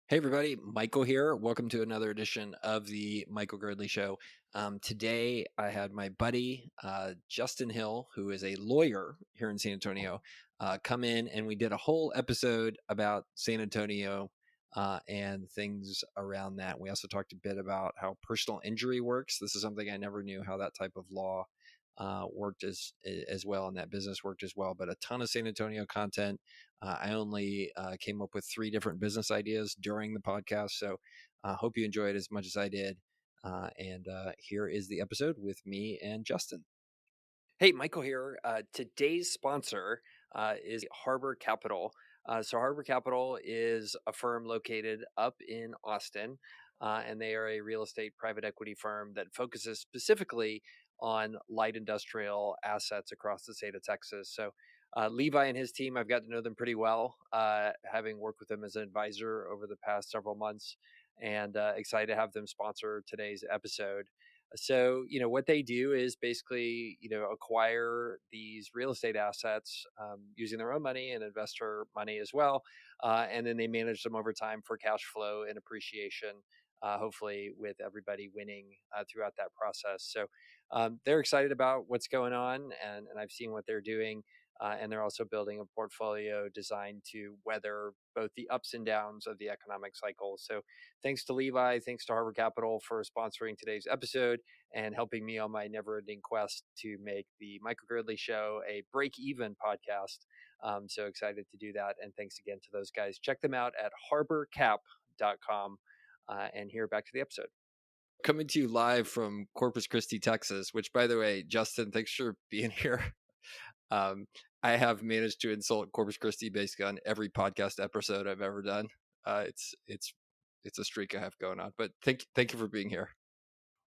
Hey everybody, Michael here. Welcome to another edition of the Michael Girdley Show. Today I had my buddy Justin Hill, who is a lawyer here in San Antonio, come in, and we did a whole episode about San Antonio and things around that. We also talked a bit about how personal injury works. This is something I never knew, how that type of law worked as well, and that business worked as well. But a ton of San Antonio content. I only came up with 3 different business ideas during the podcast, so I hope you enjoyed as much as I did. And here is the episode with me and Justin. Hey, Michael here. Today's sponsor is Harbor Capital. So Harbor Capital is a firm located up in Austin, and they are a real estate private equity firm that focuses specifically on light industrial assets across the state of Texas. So Levi and his team, I've got to know them pretty well, having worked with them as an advisor over the past several months, and excited to have them sponsor today's episode. So, what they do is basically, acquire these real estate assets using their own money and investor money as well. And then they manage them over time for cash flow and appreciation, hopefully with everybody winning throughout that process. So they're excited about what's going on, and I've seen what they're doing. And they're also building a portfolio designed to weather both the ups and downs of the economic cycle. So thanks to Levi, thanks to Harbor Capital for sponsoring today's episode and helping me on my never-ending quest to make the Michael Girdley Show a break-even podcast. So excited to do that, and thanks again to those guys. Check them out at harborcap.com. And here, back to the episode. Coming to you live from Corpus Christi, Texas, which, by the way, Justin, thanks for being here. I have managed to insult Corpus Christi basically on every podcast episode I've ever done. It's a streak I have going on. But thank you for being here.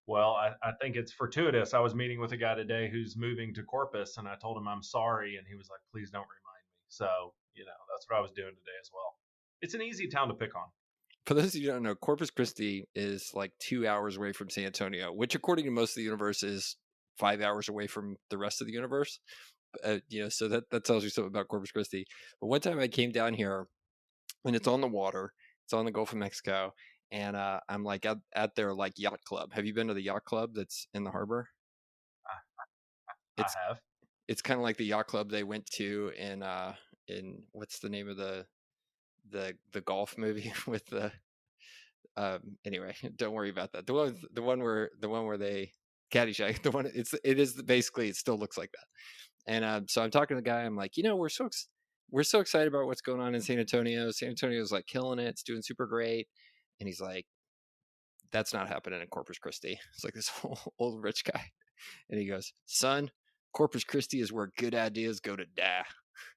Well, I think it's fortuitous. I was meeting with a guy today who's moving to Corpus, and I told him I'm sorry, and he was like, "Please don't remind me." So, that's what I was doing today as well. It's an easy town to pick on. For those of you who don't know, Corpus Christi is like 2 hours away from San Antonio, which, according to most of the universe, is 5 hours away from the rest of the universe. So that tells you something about Corpus Christi. But one time I came down here, and it's on the water, it's on the Gulf of Mexico, and I'm like at their like yacht club. Have you been to the yacht club that's in the harbor? I It's have. it's kind of like the yacht club they went to in what's the name of the golf movie with the anyway, don't worry about that. The one where they Caddyshack, it is basically, it still looks like that. And so I'm talking to the guy. I'm like, we're so excited about what's going on in San Antonio. San Antonio's like killing it. It's doing super great. And he's like, that's not happening in Corpus Christi. It's like this old rich guy. And he goes, son, Corpus Christi is where good ideas go to die.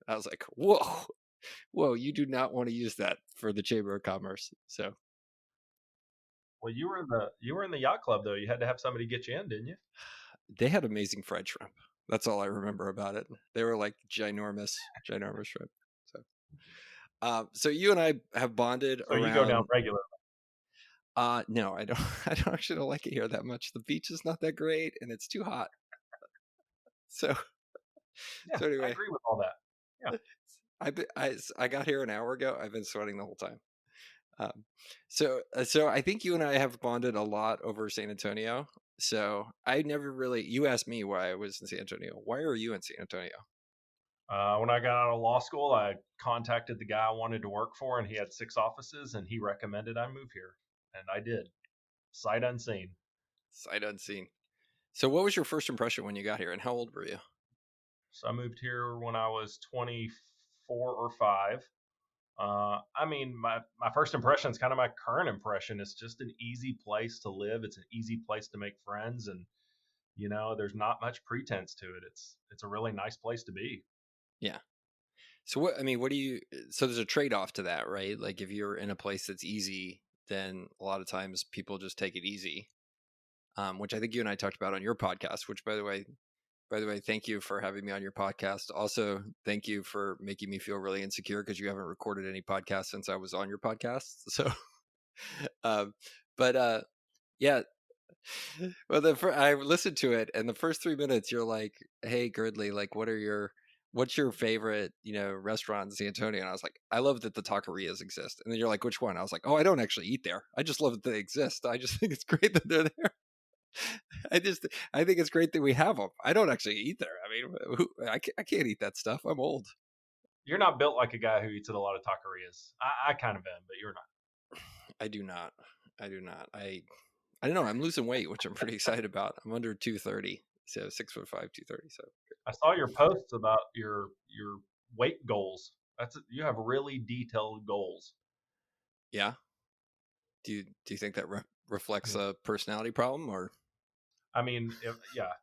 I was like, whoa, you do not want to use that for the Chamber of Commerce. So Well, you were in the yacht club though. You had to have somebody get you in, didn't you? they had amazing fried shrimp. That's all I remember about it. They were like ginormous shrimp. So you and I have bonded So you go down around. regular. No, I don't. I don't actually don't like it here that much. The beach is not that great, and it's too hot. So Yeah, so I anyway, agree with all that. Yeah. I got here an hour ago. I've been sweating the whole time. So I think you and I have bonded a lot over San Antonio. So I never really. You asked me why I was in San Antonio. Why are you in San Antonio? When I got out of law school, I contacted the guy I wanted to work for, and he had 6 offices, and he recommended I move here, and I did, sight unseen. Sight unseen. So what was your first impression when you got here, and how old were you? So I moved here when I was 24 or 5. I mean, my first impression is kind of my current impression. It's just an easy place to live. It's an easy place to make friends, and there's not much pretense to it. It's a really nice place to be. Yeah. So what do you? So there's a trade off to that, right? Like if you're in a place that's easy, then a lot of times people just take it easy. Which I think you and I talked about on your podcast. Which, by the way, thank you for having me on your podcast. Also, thank you for making me feel really insecure because you haven't recorded any podcasts since I was on your podcast. So, um, but yeah. Well, I listened to it, and the first 3 minutes, you're like, "Hey, Girdley, like, what are what's your favorite, restaurant in San Antonio? And I was like, I love that the taquerias exist. And then you're like, which one? I was like, oh, I don't actually eat there. I just love that they exist. I just think it's great that they're there. I think it's great that we have them. I don't actually eat there. I mean, I can't eat that stuff. I'm old. You're not built like a guy who eats at a lot of taquerias. I kind of am, but you're not. I do not. I do not. I don't know. I'm losing weight, which I'm pretty excited about. I'm under 230, so 6'5", 230. So I saw your posts about your weight goals. You have really detailed goals. yeah. Do you think that reflects Yeah. a personality problem or? I mean, yeah,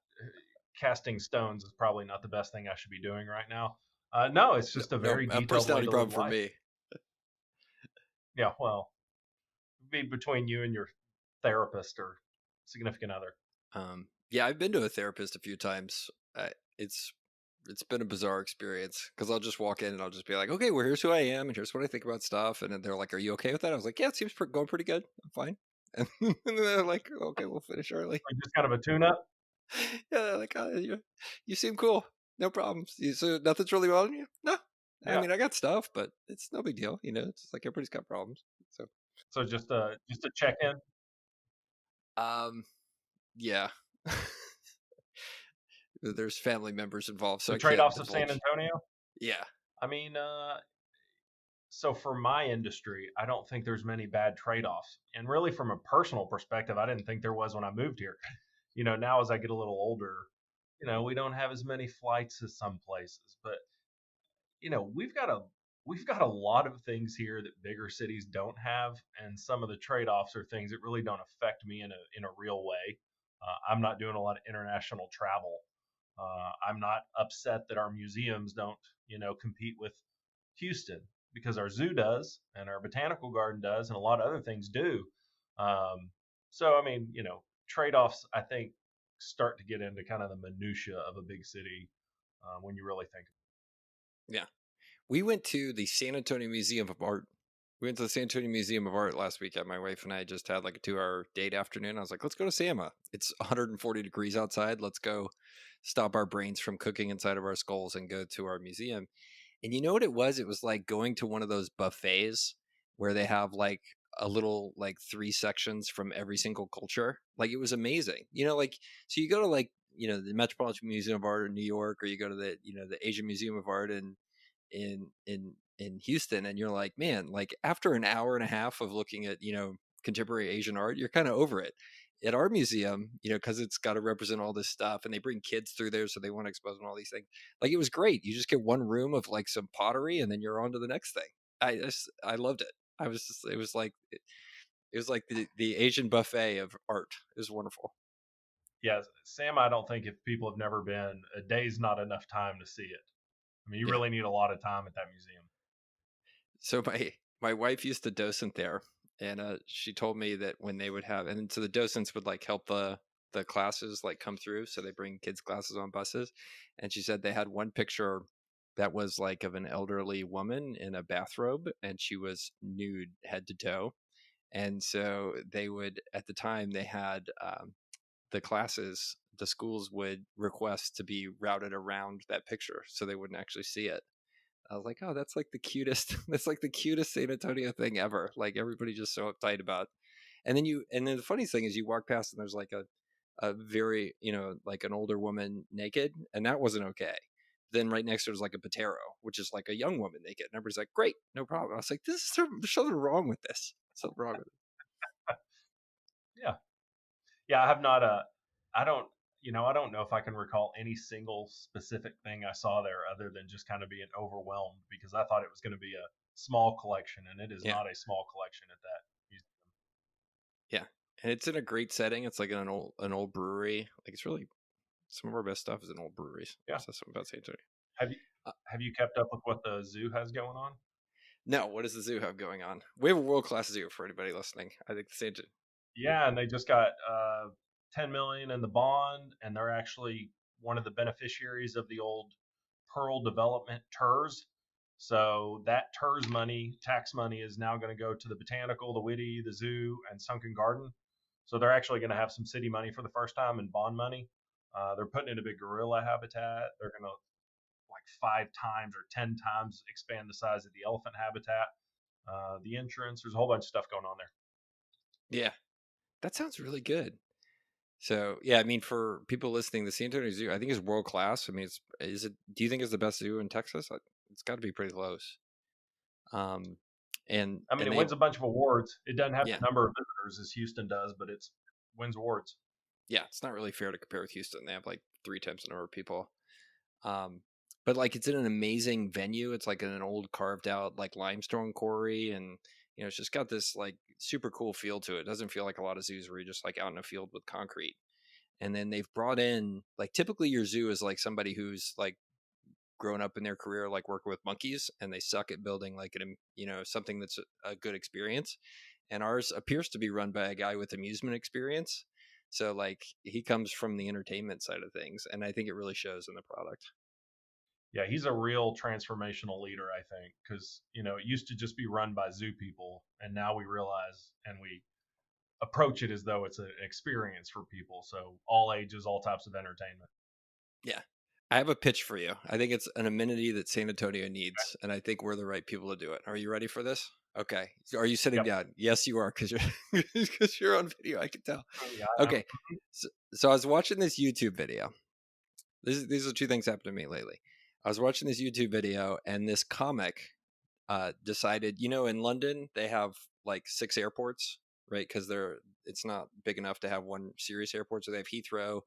casting stones is probably not the best thing I should be doing right now. No, it's No, just a no, very a detailed way personality to problem live for life. me. Yeah, well, be between you and your therapist or significant other. Yeah, I've been to a therapist a few times. It's it's been a bizarre experience because I'll just walk in and I'll just be like, okay, well, here's who I am and here's what I think about stuff. And then they're like, are you okay with that? I was like, yeah, it seems going pretty good. I'm fine. And then they're like, okay, we'll finish early. Like just kind of a tune-up. Yeah, they're like, oh, you seem cool. No problems. So nothing's really wrong with you? No. I Yeah. mean, I got stuff, but it's no big deal. It's just like everybody's got problems. So, So just a check-in. um, yeah. There's family members involved, so The I can't trade-offs of San divulge. Antonio. Yeah. I mean, so for my industry, I don't think there's many bad trade-offs. And really, from a personal perspective, I didn't think there was when I moved here. Now as I get a little older, we don't have as many flights as some places, but we've got a lot of things here that bigger cities don't have, and some of the trade-offs are things that really don't affect me in a real way. I'm not doing a lot of international travel. I'm not upset that our museums don't, compete with Houston because our zoo does and our botanical garden does and a lot of other things do. So I mean, trade-offs I think start to get into kind of the minutia of a big city when you really think. Yeah. We went to the San Antonio Museum of Art. We went to the San Antonio Museum of Art last weekend. My wife and I just had like a 2-hour date afternoon. I was like, let's go to SAMA. It's 140 degrees outside. Let's go stop our brains from cooking inside of our skulls and go to our museum. And you know what it was? It was like going to one of those buffets where they have like a little like 3 sections from every single culture. Like it was amazing. Like so you go to like, the Metropolitan Museum of Art in New York, or you go to the Asian Museum of Art in Houston, and you're like, man, like after an hour and a half of looking at contemporary Asian art, you're kind of over it. At our museum, because it's got to represent all this stuff, and they bring kids through there, so they want to expose them all these things. Like it was great. You just get one room of like some pottery, and then you're on to the next thing. I loved it. It was like the Asian buffet of art. It was wonderful. Yeah, Sam, I don't think if people have never been, a day's not enough time to see it. I mean, you Yeah. really need a lot of time at that museum. So my wife used to docent there, and she told me that when they would have, and so the docents would like help the classes like come through, so they bring kids classes on buses, and she said they had one picture that was like of an elderly woman in a bathrobe, and she was nude head to toe, and so they would at the time they had the schools would request to be routed around that picture so they wouldn't actually see it. I was like, oh, that's like the cutest. That's like the cutest San Antonio thing ever. Like everybody just so uptight about. And then the funny thing is, you walk past and there's like a very like an older woman naked, and that wasn't okay. Then right next to there's like a patero, which is like a young woman naked. And everybody's like, great, no problem. I was like, there's something wrong with this. Something wrong with it. Yeah, yeah. I have not. I don't. I don't know if I can recall any single specific thing I saw there other than just kind of being overwhelmed because I thought it was going to be a small collection, and it is Yeah, not a small collection at that museum. yeah. And it's in a great setting. It's like in an old brewery. Like it's really some of our best stuff is in old breweries. Yeah. So something about San Antonio. Have you Uh, have you kept up with what the zoo has going on? No, what does the zoo have going on? We have a world class zoo for anybody listening. I think the same. Yeah, and they just got 10 million in the bond, and they're actually one of the beneficiaries of the old Pearl Development TERS. So that TERS money, tax money, is now going to go to the botanical, the Whitty, the zoo, and Sunken Garden. So they're actually going to have some city money for the first time and bond money. They're putting in a big gorilla habitat. They're going to like 5 times or 10 times expand the size of the elephant habitat. The entrance, there's a whole bunch of stuff going on there. Yeah, that sounds really good. So yeah, I mean, for people listening, the San Antonio Zoo, I think is world class. I mean, is it? Do you think it's the best zoo in Texas? It's got to be pretty close. Um, and I mean, and it they, wins a bunch of awards. It doesn't have yeah, the number of visitors as Houston does, but it wins awards. yeah, it's not really fair to compare with Houston. They have like 3 times the number of people. Um, but like it's in an amazing venue. It's like in an old carved out like limestone quarry, and it's just got this like super cool feel to it. It doesn't feel like a lot of zoos where you're just like out in a field with concrete. And then they've brought in like typically your zoo is like somebody who's like grown up in their career like working with monkeys and they suck at building like something that's a good experience, and ours appears to be run by a guy with amusement experience, so like he comes from the entertainment side of things, and I think it really shows in the product. Yeah, he's a real transformational leader, I think, because it used to just be run by zoo people, and now we realize and we approach it as though it's an experience for people. So all ages, all types of entertainment. Yeah, I have a pitch for you. I think it's an amenity that San Antonio needs, and I think we're the right people to do it. Are you ready for this? Okay, are you sitting Yep. down? Yes, you are, because you're because you're on video, I can tell. Yeah, I am. Okay, so I was watching this YouTube video. These are two things happened to me lately. I was watching this YouTube video, and this comic decided, in London they have like 6 airports, right? Because it's not big enough to have one serious airport, so they have Heathrow,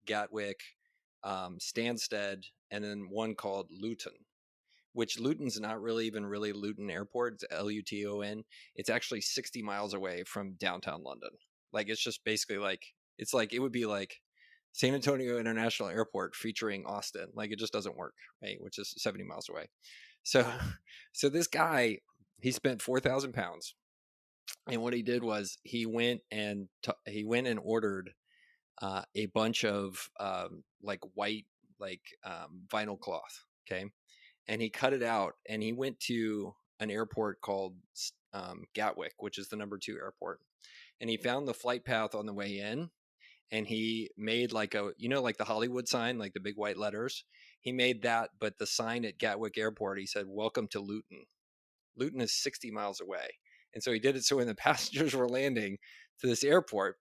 Gatwick, Stansted, and then one called Luton. Which Luton's not really even really Luton Airport. It's Luton. It's actually 60 miles away from downtown London. Like it's just basically like it's like it would be like San Antonio International Airport featuring Austin. Like it just doesn't work, right? Which is 70 miles away. So, so this guy, he spent 4,000 pounds, and what he did was he went and ordered a bunch of like white vinyl cloth. Okay, and he cut it out, and he went to an airport called Gatwick, which is the number 2 airport, and he found the flight path on the way in, and he made like like the Hollywood sign, like the big white letters. He made that, but the sign at Gatwick Airport, he said, "Welcome to Luton." Luton is 60 miles away. And so he did it so when the passengers were landing to this airport,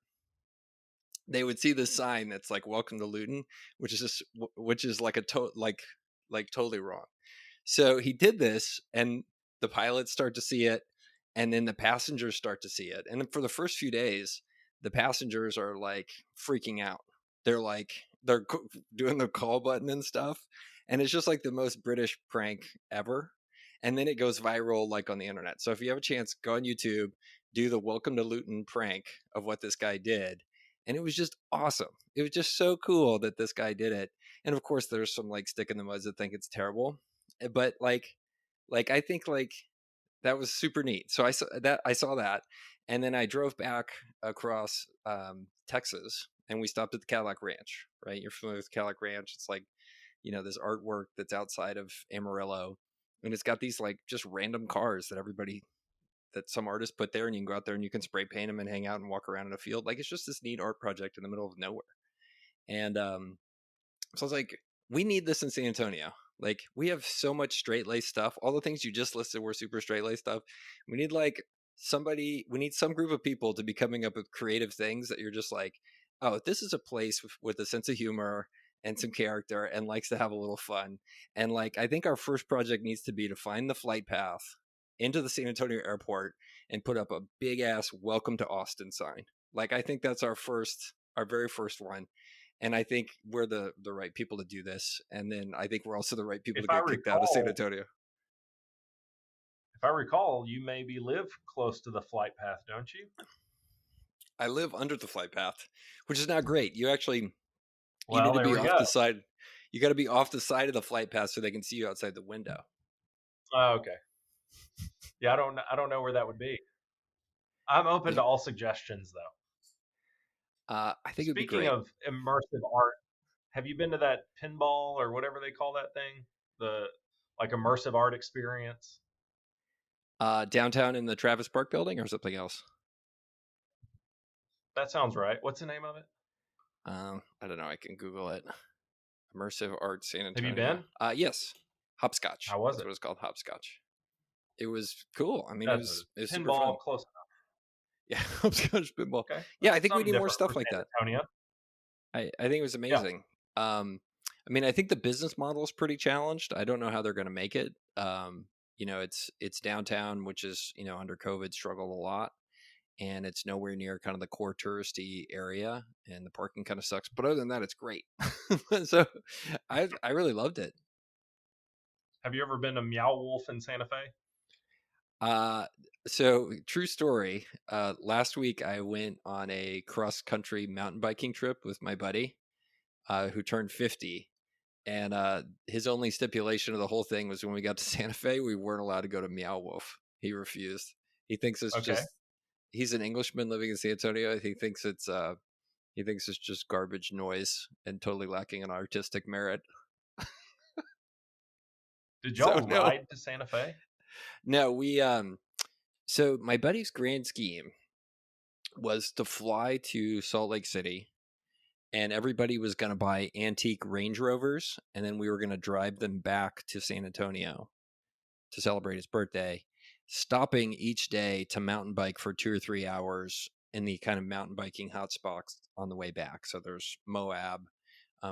they would see this sign that's like "Welcome to Luton," which is like like totally wrong. So he did this, and the pilots start to see it, and then the passengers start to see it. And then for the first few days, the passengers are like freaking out. They're like they're doing the call button and stuff, and it's just like the most British prank ever. And then it goes viral like on the internet. So if you have a chance, go on YouTube, do the "Welcome to Luton" prank of what this guy did, and it was just awesome. It was just so cool that this guy did it. And of course, there's some like stick in the muds that think it's terrible, but like I think like that was super neat. So I saw that, and then I drove back across Texas, and we stopped at the Cadillac Ranch. Right, you're familiar with Cadillac Ranch? It's like this artwork that's outside of Amarillo, and it's got these like just random cars that some artist put there, and you can go out there and you can spray paint them and hang out and walk around in a field. Like it's just this neat art project in the middle of nowhere. And so I was like, we need this in San Antonio. Like we have so much straight lace stuff. All the things you just listed were super straight lace stuff. We need we need some group of people to be coming up with creative things that you're just like, oh, this is a place with a sense of humor and some character and likes to have a little fun. And like, I think our first project needs to be to find the flight path into the San Antonio airport and put up a big ass "Welcome to Austin" sign. Like, I think that's our very first one, and I think we're the right people to do this. And then I think we're also the right people to If I get kicked out of San recall, Antonio. if I recall, you maybe live close to the flight path, don't you? I live under the flight path, which is not great. You need Well, to there be we off go. the side. You got to be off the side of the flight path so they can see you outside the window. Oh, okay. Yeah, I don't know where that would be. I'm open There's, to all suggestions, though. I think it'd be Speaking great. of immersive art, have you been to that pinball or whatever they call that thing? The like immersive art experience. Downtown in the Travis Park building or something else. That sounds right. What's the name of it? I don't know. I can Google it. Immersive Art San Have you Antonio. been? Yes. Hopscotch. How was That's it? what it's called, hopscotch. It was cool. I mean, That's a it was super fun. pinball close Yeah, hopscotch pinball. enough. Okay, Yeah, I that's think we something need more different for stuff like San that. Antonio. I think it was Yeah. amazing. I mean, I think the business model is pretty challenged. I don't know how they're going to make it. It's downtown, which is under COVID struggled a lot, and it's nowhere near kind of the core touristy area, and the parking kind of sucks. But other than that, it's great. So I really loved it. Have you ever been to Meow Wolf in Santa Fe? Uh, so true story. Last week I went on a cross country mountain biking trip with my buddy, who turned 50. And his only stipulation of the whole thing was when we got to Santa Fe, we weren't allowed to go to Meow Wolf. He refused. He thinks it's Okay. just he's an Englishman living in San Antonio. He thinks it's just garbage noise and totally lacking in artistic merit. Did So y'all no, ride to Santa Fe? no, so my buddy's grand scheme was to fly to Salt Lake City, and everybody was going to buy antique Range Rovers, and then we were going to drive them back to San Antonio to celebrate his birthday, stopping each day to mountain bike for 2 or 3 hours in the kind of mountain biking hotspots on the way back. So there's Moab.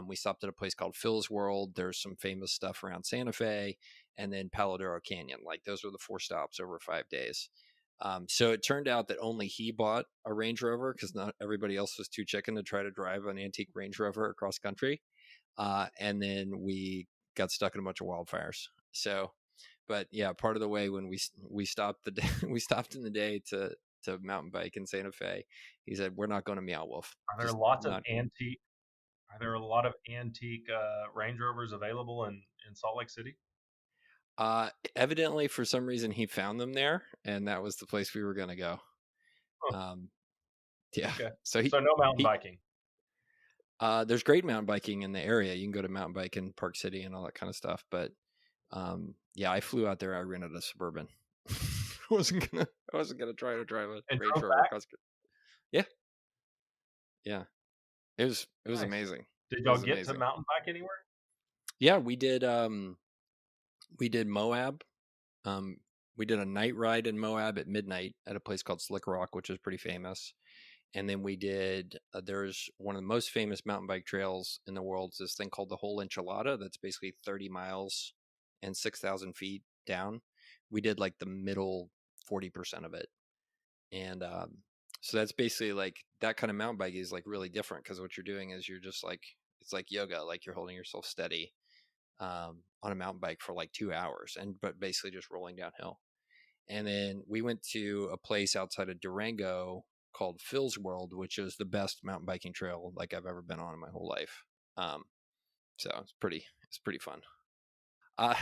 We stopped at a place called Phil's World. There's some famous stuff around Santa Fe, and then Paladaro Canyon. Like those were the 4 stops over 5 days. So it turned out that only he bought a Range Rover because not everybody else was too chicken to try to drive an antique Range Rover across country. And then we got stuck in a bunch of wildfires. So, but yeah, part of the way when we stopped the day, we stopped in the day to mountain bike in Santa Fe, he said we're not going to Meow Wolf. Are there Just lots of not. antique? Are there a lot of antique Range Rovers available in Salt Lake City? Evidently, for some reason, he found them there, and that was the place we were going to go. Huh, Um, yeah. okay. So So no mountain he biking. there's great mountain biking in the area. You can go to mountain bike in Park City and all that kind of stuff. But yeah, I flew out there. I rented a Suburban. I wasn't gonna try to drive a And Range drove Rover back? across. Yeah, yeah. It was Nice. amazing. Did It y'all was get to amazing. mountain bike anywhere? Yeah, we did Moab. Um, we did a night ride in Moab at midnight at a place called Slick Rock, which is pretty famous. And then we did. There's one of the most famous mountain bike trails in the world. Is this thing called the Whole Enchilada. That's basically 30 miles and 6,000 feet down. We did like the middle 40% of it, and so that's basically like that kind of mountain bike is like really different because what you're doing is you're just like it's like yoga, like you're holding yourself steady on a mountain bike for like 2 hours, and but basically just rolling downhill. And then we went to a place outside of Durango called Phil's World, which is the best mountain biking trail like I've ever been on in my whole life. Um, so it's pretty fun.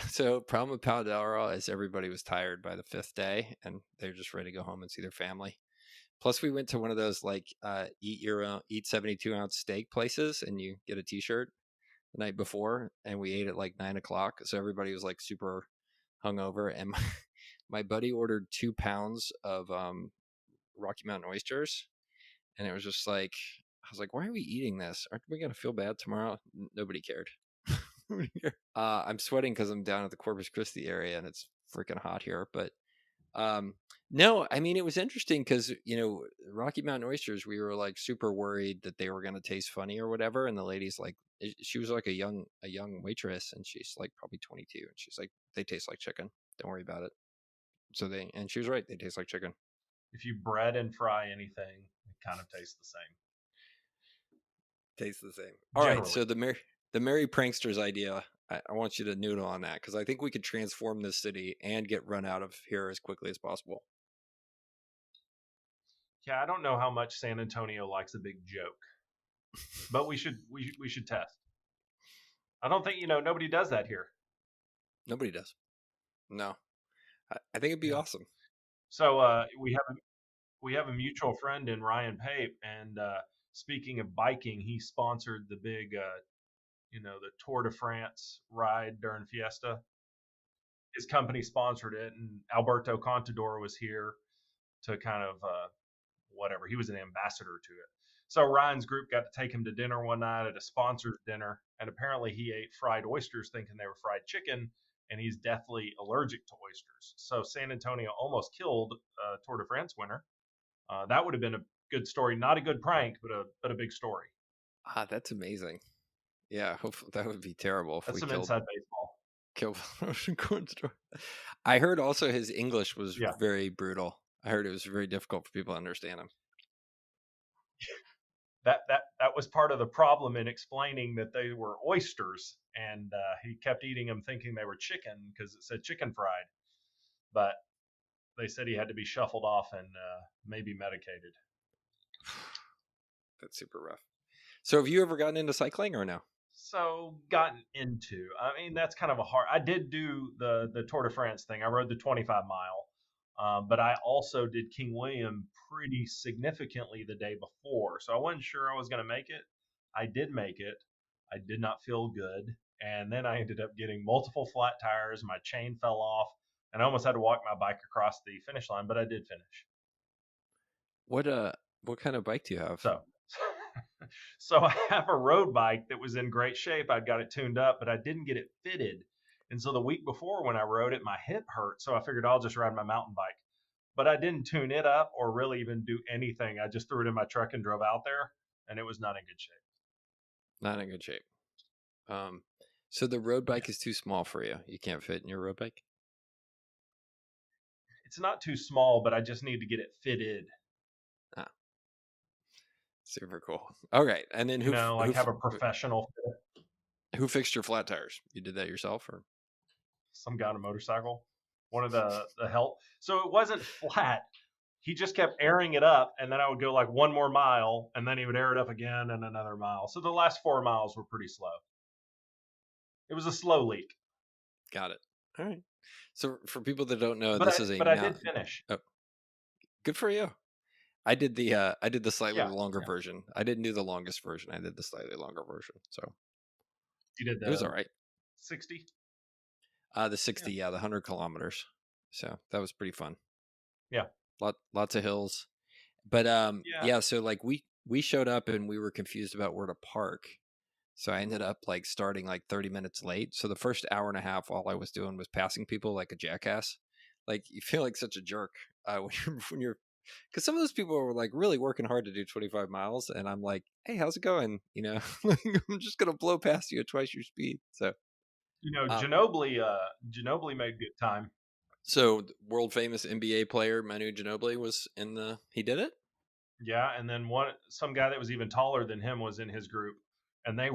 So problem with Paladaro is everybody was tired by the fifth day and they're just ready to go home and see their family. Plus, we went to one of those like eat 72-ounce steak places, and you get a T-shirt the night before, and we ate at like 9 o'clock, so everybody was like super hungover. And my buddy ordered 2 pounds of Rocky Mountain oysters, and it was just like I was like, "Why are we eating this? Aren't we gonna feel bad tomorrow?" Nobody cared. I'm sweating because I'm down at the Corpus Christi area, and it's freaking hot here. But um, no, I mean it was interesting because Rocky Mountain oysters. We were like super worried that they were gonna taste funny or whatever, and the lady's like, she was like a young waitress, and she's like probably 22, and she's like, they taste like chicken. Don't worry about it. And she was right. They taste like chicken. If you bread and fry anything, it kind of tastes the same. Tastes the same. All right. Generally. So the Merry Pranksters idea. I want you to noodle on that because I think we could transform this city and get run out of here as quickly as possible. Yeah, I don't know how much San Antonio likes a big joke, but we should test. I don't think nobody does that here. Nobody does. No. I think it'd be Yeah. awesome. So we have a mutual friend in Ryan Pape, and speaking of biking, he sponsored the big the Tour de France ride during Fiesta. His company sponsored it, and Alberto Contador was here to kind of whatever. He was an ambassador to it. So Ryan's group got to take him to dinner one night at a sponsored dinner, and apparently he ate fried oysters thinking they were fried chicken, and he's deathly allergic to oysters. So San Antonio almost killed Tour de France winner. That would have been a good story, not a good prank, but a big story. That's amazing. Yeah, hopefully that would be terrible if That's we some killed inside baseball. killed Ocean Cornstarch. I heard also his English was Yeah, very brutal. I heard it was very difficult for people to understand him. that was part of the problem in explaining that they were oysters, and he kept eating them thinking they were chicken because it said chicken fried, but they said he had to be shuffled off and maybe medicated. That's super rough. So have you ever gotten into cycling or no? So gotten into, I mean, that's kind of a hard. I did do the Tour de France thing. I rode the 25 mile, but I also did King William pretty significantly the day before. So I wasn't sure I was going to make it. I did make it. I did not feel good, and then I ended up getting multiple flat tires. My chain fell off, and I almost had to walk my bike across the finish line, but I did finish. What what kind of bike do you have? So so I have a road bike that was in great shape. I got it tuned up, but I didn't get it fitted. And so the week before when I rode it, my hip hurt. So I figured I'll just ride my mountain bike. But I didn't tune it up or really even do anything. I just threw it in my truck and drove out there, and it was not in good shape. Not in good shape. So the road Yeah. bike is too small for you. You can't fit in your road bike? It's not too small, but I just need to get it fitted. Ah, super cool. All right. And then You know, like have a professional fit. who fixed your flat tires? You did that yourself or? Some guy on a motorcycle. One of the help. So it wasn't flat. He just kept airing it up, and then I would go like one more mile, and then he would air it up again and another mile. So the last 4 miles were pretty slow. It was a slow leak, Got it. All right. So for people that don't know, but this is a I did finish. oh, good for you. I did the slightly Yeah, longer yeah. version. I didn't do the longest version. I did the slightly longer version. So You did it was the all right. 60. The Yeah, 60, yeah, the 100 kilometers. So that was pretty fun. yeah, Lots of hills. But yeah. yeah, so like we showed up and we were confused about where to park. So I ended up like starting like 30 minutes late. So the first hour and a half, all I was doing was passing people like a jackass. Like you feel like such a jerk when you're, because some of those people were like really working hard to do 25 miles, and I'm like, hey, how's it going? You know, I'm just gonna blow past you at twice your speed. So, You know, um, Ginobili made good time. so world famous NBA player Manu Ginobili was he did it. Yeah, and then some guy that was even taller than him was in his group, and they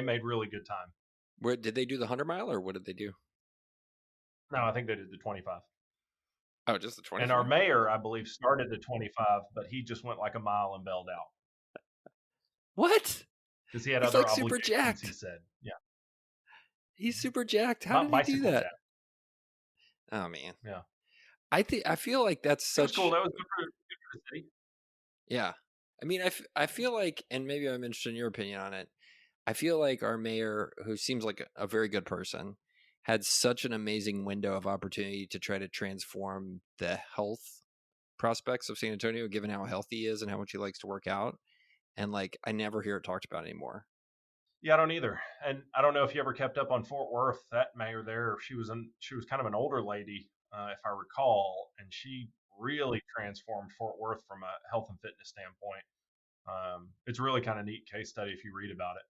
made really good time. Where did they do the 100 mile or what did they do? No, I think they did the 25. Oh, just the And our 25. mayor, I believe, started the 25, but he just went like a mile and bailed out What? because he had He's other like super obligations. He jacked. said, "Yeah, He's super jacked. How not did he do bicycle that? jack." Oh man. Yeah, I feel like that's it was cool. such That was good for the city. yeah. I mean, I feel like, and maybe I'm interested in your opinion on it. I feel like our mayor, who seems like a very good person, had such an amazing window of opportunity to try to transform the health prospects of San Antonio, given how healthy he is and how much he likes to work out. And like, I never hear it talked about anymore. Yeah, I don't either. And I don't know if you ever kept up on Fort Worth. That mayor there, she was kind of an older lady, if I recall, and she really transformed Fort Worth from a health and fitness standpoint. It's really kind of neat case study if you read about it.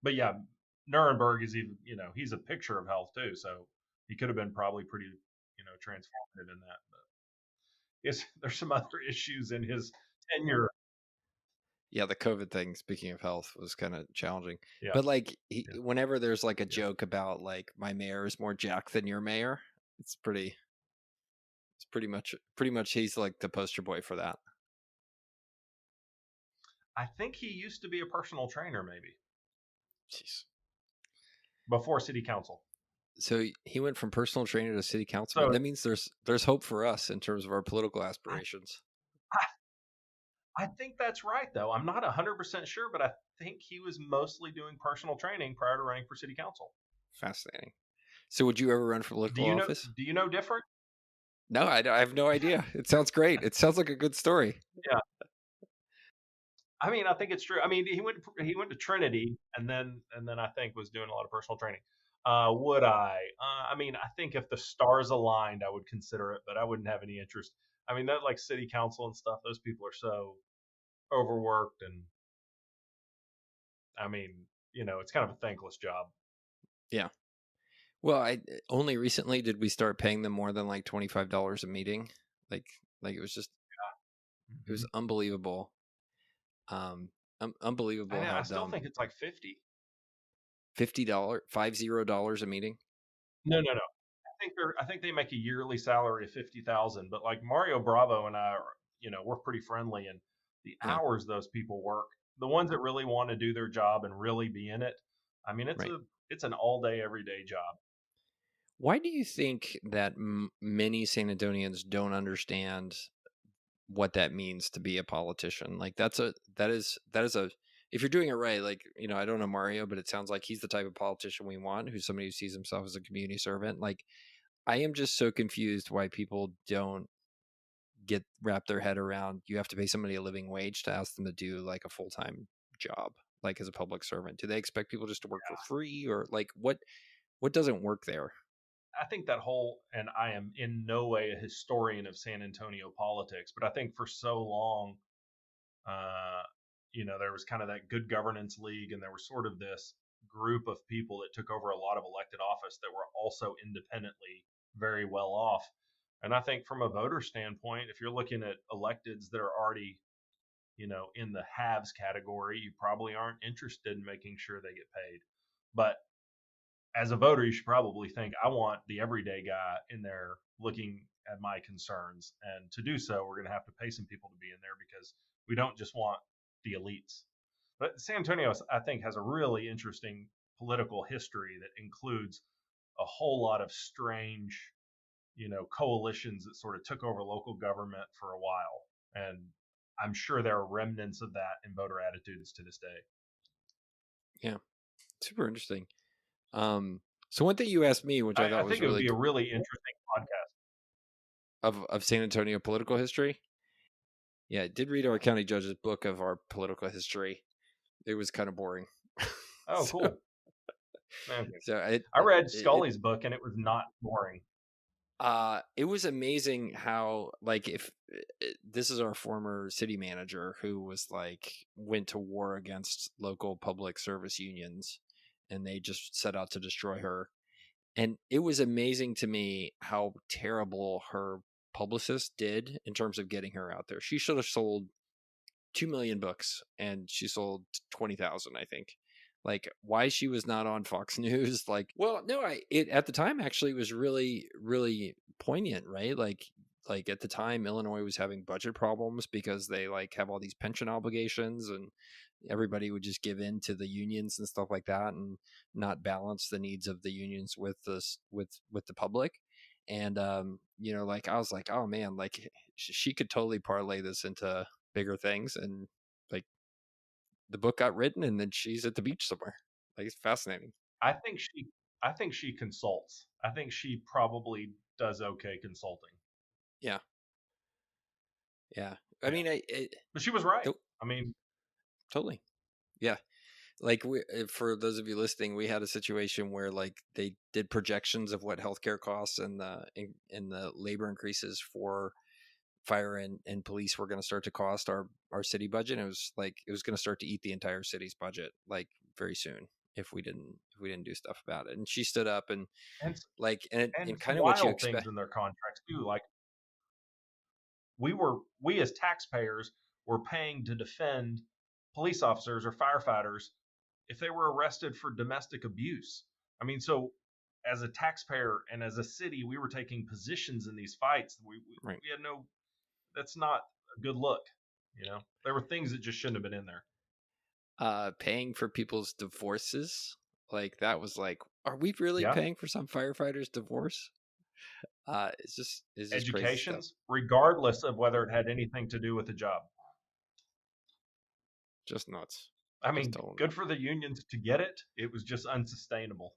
But yeah, Nuremberg is even, he's a picture of health too. So he could have been probably pretty, transformative in that. But yes, there's some other issues in his tenure. Yeah, the COVID thing, speaking of health, was kind of challenging. Yeah, But like, yeah, whenever there's like a yeah. joke about like my mayor is more Jack than your mayor, it's pretty much he's like the poster boy for that. I think he used to be a personal trainer, maybe Jeez. before city council. So he went from personal trainer to city councilman. So That means there's hope for us in terms of our political I, aspirations. I think that's right, though. I'm not 100% sure, but I think he was mostly doing personal training prior to running for city council. Fascinating. So would you ever run for political office? Do you know different? No, I have no idea. It sounds great. It sounds like a good story. Yeah. I mean, I think it's true. I mean, he went to Trinity and then I think was doing a lot of personal training. Would I? I mean, I think if the stars aligned, I would consider it, but I wouldn't have any interest. I mean, that like city council and stuff, those people are so overworked, and I mean, it's kind of a thankless job. Yeah. Well, I only recently did we start paying them more than like $25 a meeting. Like like it was just it was Mhm. unbelievable. Unbelievable how I still dumb. think it's like 50. $50 a meeting. No, no, no. I think they make a yearly salary of 50,000. But like Mario Bravo and I, we're pretty friendly, and the Yeah, hours those people work, the ones that really want to do their job and really be in it, I mean, right. it's an all day, every day job. Why do you think that many San Antonians don't understand what that means to be a politician? Like that is a if you're doing it right, like, I don't know Mario, but it sounds like he's the type of politician we want, who's somebody who sees himself as a community servant. Like, I am just so confused why people don't get wrap their head around you have to pay somebody a living wage to ask them to do like a full-time job, like as a public servant. Do they expect people just to work for free, or like what doesn't work there? I think that whole, and I am in no way a historian of San Antonio politics, but I think for so long, uh, there was kind of that good governance league, and there was sort of this group of people that took over a lot of elected office that were also independently very well off. And I think from a voter standpoint, if you're looking at electeds that are already, in the haves category, you probably aren't interested in making sure they get paid. But as a voter, you should probably think, I want the everyday guy in there looking at my concerns. And to do so, we're going to have to pay some people to be in there because we don't just want the elites. But San Antonio, I think, has a really interesting political history that includes a whole lot of strange, coalitions that sort of took over local government for a while. And I'm sure there are remnants of that in voter attitudes to this day. Yeah, super interesting. um so one thing you asked me, which I thought I was think it would really be a really interesting podcast. of San Antonio political history. Yeah, I did read our county judge's book of our political history. It was kind of boring. Oh, so cool. Okay. so I read it Scully's book and it was not boring. it was amazing how, like, if this is our former city manager who was like went to war against local public service unions, and they just set out to destroy her. And it was amazing to me how terrible her publicist did in terms of getting her out there. She should have sold 2 million books, and she sold 20,000, I think. Like, why she was not on Fox News? Like, well, no, it at the time actually was really, really poignant, right? Like at the time, Illinois was having budget problems because they like have all these pension obligations, and everybody would just give in to the unions and stuff like that, and not balance the needs of the unions with this with the public. And like, I was like, oh man, like she could totally parlay this into bigger things. And like, the book got written, and then she's at the beach somewhere. Like, it's fascinating. I think she I think she consults. I think she probably does okay consulting. Yeah, yeah. I Yeah. mean, But she was right. the, I mean, totally. Yeah. Like, for those of you listening, we had a situation where like they did projections of what healthcare costs and the labor increases for fire and police were going to start to cost our city budget. And it was going to start to eat the entire city's budget like very soon if we didn't do stuff about it. And she stood up and and like, and some kind of what you wild things expect. in their contracts too. Like we as taxpayers were paying to defend police officers or firefighters if they were arrested for domestic abuse. I mean, so as a taxpayer and as a city, we were taking positions in these fights. Right. We had no. That's not a good look. There were things that just shouldn't have been in there. Paying for people's divorces, like, that was like, are we really Yeah, paying for some firefighters divorce? It's just crazy stuff. educations, regardless of whether it had anything to do with the job. Just nuts. I Just mean, total good nuts. for the unions to get it. It was just unsustainable.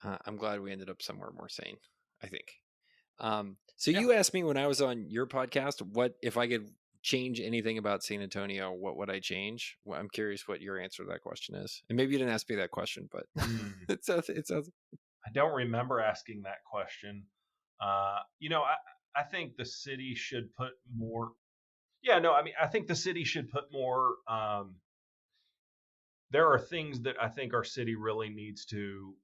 I'm glad we ended up somewhere more sane, I think. So Yeah. you asked me when I was on your podcast, what if I could change anything about San Antonio, what would I change? Well, I'm curious what your answer to that question is. And maybe you didn't ask me that question, but Hmm. it sounds. I don't remember asking that question. I think the city should put more. Yeah, no, I mean, I think the city should put more. There are things that I think our city really needs to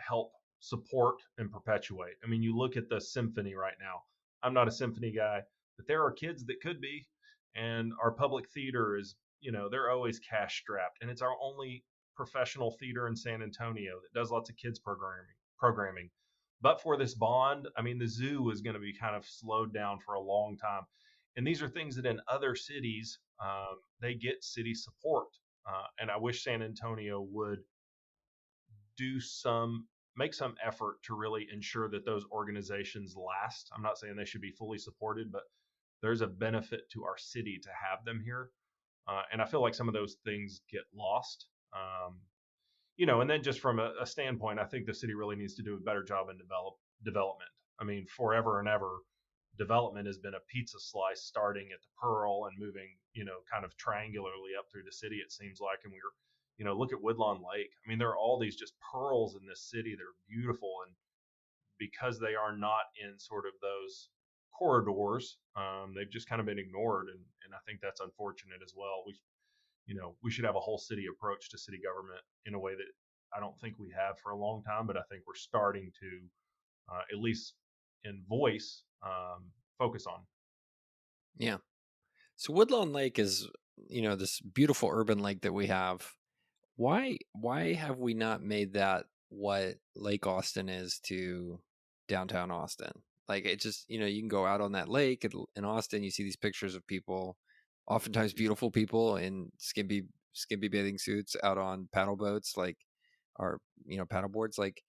help support and perpetuate. I mean, you look at the symphony right now. I'm not a symphony guy, but there are kids that could be, and our public theater is, they're always cash strapped, and it's our only professional theater in San Antonio that does lots of kids programming. But for this bond, I mean, the zoo is going to be kind of slowed down for a long time, and these are things that in other cities they get city support, and I wish San Antonio would do some make some effort to really ensure that those organizations last. I'm not saying they should be fully supported, but there's a benefit to our city to have them here, and I feel like some of those things get lost. And then just from a standpoint, I think the city really needs to do a better job in development. I mean, forever and ever, development has been a pizza slice starting at the Pearl and moving, kind of triangularly up through the city, it seems like. And look at Woodlawn Lake. I mean, there are all these just pearls in this city that are beautiful. And because they are not in sort of those corridors, they've just kind of been ignored. And I think that's unfortunate as well. We should have a whole city approach to city government in a way that I don't think we have for a long time, but I think we're starting to, at least in voice, focus on. Yeah. So Woodlawn Lake is, this beautiful urban lake that we have. Why have we not made that what Lake Austin is to downtown Austin? Like it just, you can go out on that lake in Austin, you see these pictures of people, oftentimes beautiful people in skimpy bathing suits out on paddle boats, like or paddle boards. Like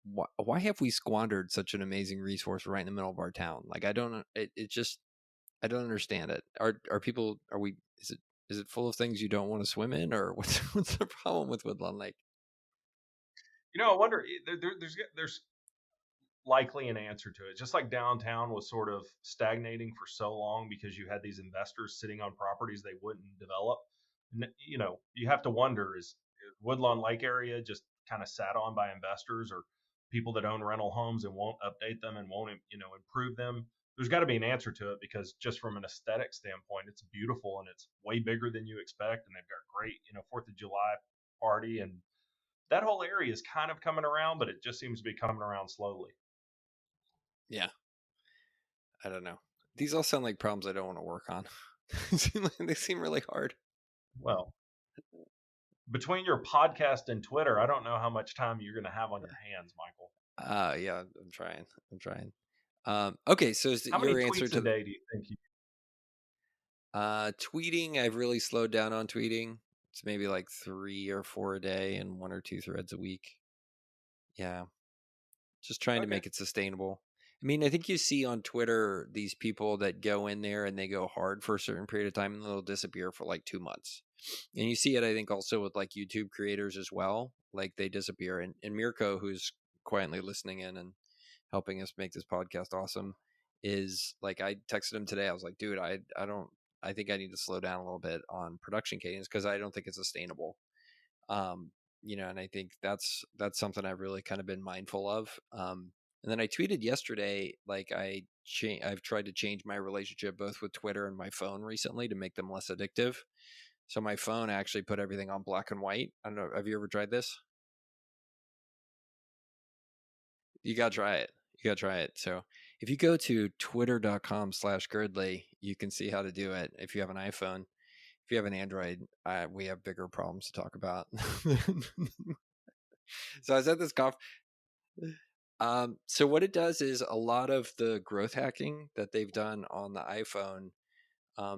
why have we squandered such an amazing resource right in the middle of our town? Like I don't it just I don't understand it. Are people are we is it full of things you don't want to swim in, or what's the problem with Woodlawn Lake? I wonder, there's likely an answer to it. Just like downtown was sort of stagnating for so long because you had these investors sitting on properties they wouldn't develop. You have to wonder, is Woodlawn Lake area just kind of sat on by investors or people that own rental homes and won't update them and won't, improve them? There's got to be an answer to it because just from an aesthetic standpoint, it's beautiful and it's way bigger than you expect. And they've got great, 4th of July party. And that whole area is kind of coming around, but it just seems to be coming around slowly. Yeah, I don't know. These all sound like problems I don't want to work on. They seem really hard. Well, between your podcast and Twitter, I don't know how much time you're going to have on your hands, Michael. Yeah, I'm trying. Okay, so is How many your answer tweets a to day do you think you? tweeting? I've really slowed down on tweeting. It's maybe like 3 or 4 a day and 1 or 2 threads a week. Yeah, just trying to Okay. make it sustainable. I mean, I think you see on Twitter these people that go in there and they go hard for a certain period of time and they'll disappear for like 2 months. And you see it, I think, also with like YouTube creators as well. Like they disappear. And Mirko, who's quietly listening in and helping us make this podcast awesome, is like, I texted him today. I was like, dude, I think I need to slow down a little bit on production cadence because I don't think it's sustainable. um and I think that's something I've really kind of been mindful of. And then I tweeted yesterday, like I've tried to change my relationship both with Twitter and my phone recently to make them less addictive. So my phone actually put everything on black and white. I don't know, have you ever tried this? You gotta try it. So if you go to twitter.com/Girdley, you can see how to do it if you have an iPhone. If you have an Android, we have bigger problems to talk about. So I was at this conference. So what it does is a lot of the growth hacking that they've done on the iPhone,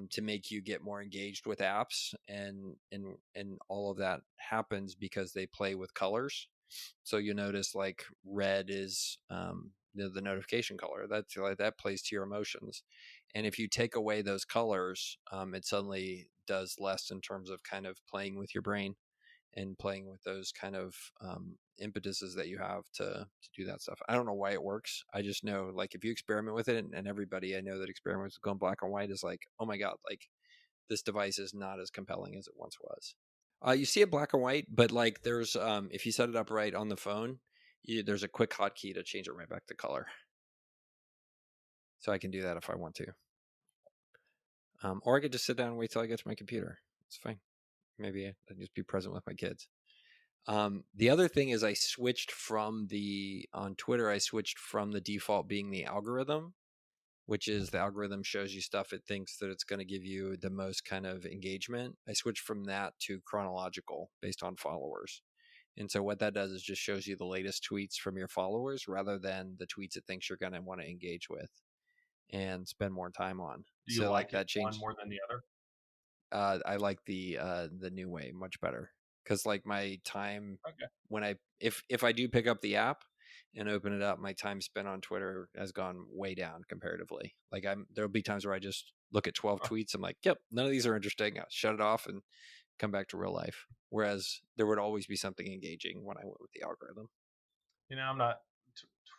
to make you get more engaged with apps, and all of that happens because they play with colors. So you notice like red is the notification color that's like that plays to your emotions, and if you take away those colors, it suddenly does less in terms of kind of playing with your brain. and playing with those kind of impetuses that you have to do that stuff. I don't know why it works. I just know, like, if you experiment with it, and everybody I know that experiments with going black and white is like, oh my god, like this device is not as compelling as it once was. You see it black and white, but like there's if you set it up right on the phone, there's a quick hotkey to change it right back to color. So I can do that if I want to. Or I could just sit down and wait till I get to my computer. It's fine. Maybe I'd just be present with my kids. The other thing is I switched from on Twitter, I switched from the default being the algorithm, which is the algorithm shows you stuff it thinks that it's going to give you the most kind of engagement. I switched from that to chronological based on followers. And so what that does is just shows you the latest tweets from your followers rather than the tweets it thinks you're going to want to engage with and spend more time on. Do you So like like it that one changed. more than the other? I like the new way much better because like my time Okay. when if I do pick up the app and open it up, my time spent on Twitter has gone way down comparatively. Like there'll be times where I just look at 12 Huh. tweets. I'm like, yep, none of these are interesting. I'll shut it off and come back to real life. Whereas there would always be something engaging when I went with the algorithm. I'm not.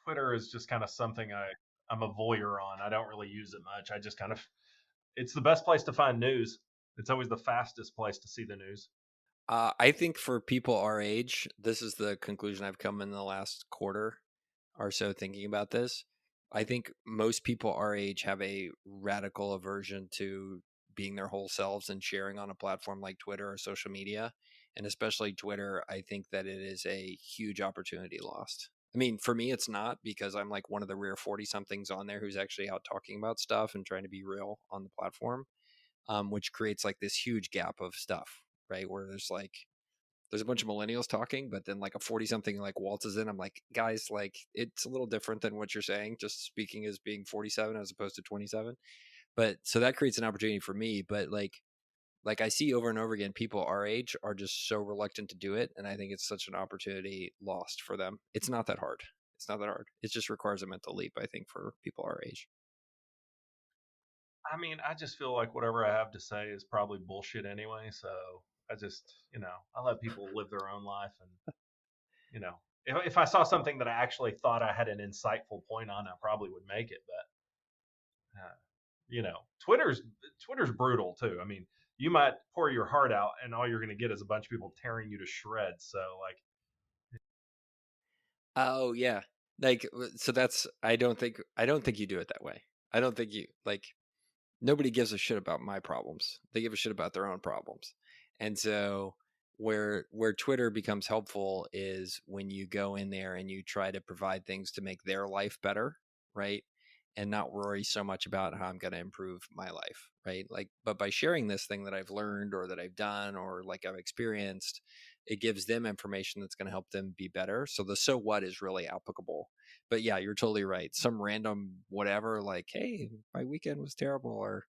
Twitter is just kind of something I'm a voyeur on. I don't really use it much. I just kind of. It's the best place to find news. It's always the fastest place to see the news. I think for people our age, this is the conclusion I've come in the last quarter or so thinking about this. I think most people our age have a radical aversion to being their whole selves and sharing on a platform like Twitter or social media. And especially Twitter, I think that it is a huge opportunity lost. I mean, for me, it's not because I'm like one of the rare 40 somethings on there who's actually out talking about stuff and trying to be real on the platform, which creates like this huge gap of stuff, right? Where there's a bunch of millennials talking, but then like a 40 something like waltzes in. I'm like, guys, like it's a little different than what you're saying, just speaking as being 47 as opposed to 27. But so that creates an opportunity for me. But like I see over and over again, people our age are just so reluctant to do it. And I think it's such an opportunity lost for them. It's not that hard. It's not that hard. It just requires a mental leap, I think, for people our age. I mean, I just feel like whatever I have to say is probably bullshit anyway. So I just, I let people live their own life. And, if I saw something that I actually thought I had an insightful point on, I probably would make it. But, you know, Twitter's Twitter's brutal too. I mean, you might pour your heart out and all you're going to get is a bunch of people tearing you to shreds. So like, Oh yeah. Like so that's I don't think you do it that way. I don't think you like nobody gives a shit about my problems. They give a shit about their own problems. And so where Twitter becomes helpful is when you go in there and you try to provide things to make their life better, right? And not worry so much about how I'm going to improve my life, right? Like but by sharing this thing that I've learned or that I've done or like I've experienced, it gives them information that's going to help them be better. So the so what is really applicable. But yeah, you're totally right. Some random whatever, like, hey, my weekend was terrible, or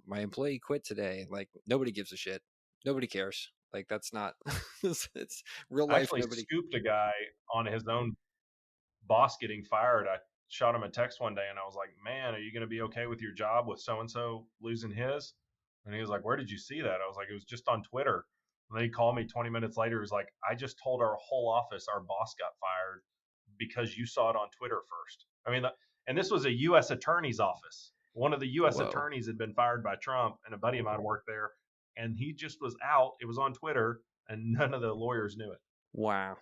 my employee quit today. Like nobody gives a shit. Nobody cares. Like that's not. It's real I life. actually Nobody. scooped a guy on his own boss getting fired. I shot him a text one day and I was like, "Man, are you going to be okay with your job with so and so losing his?" And he was like, "Where did you see that?" I was like, "It was just on Twitter." And then he called me 20 minutes later. He was like, "I just told our whole office our boss got fired because you saw it on Twitter first." I mean, and this was a U.S. attorney's office. One of the U.S. Whoa. attorneys had been fired by Trump, and a buddy of mine worked there, and he just was out. It was on Twitter, and none of the lawyers knew it. Wow.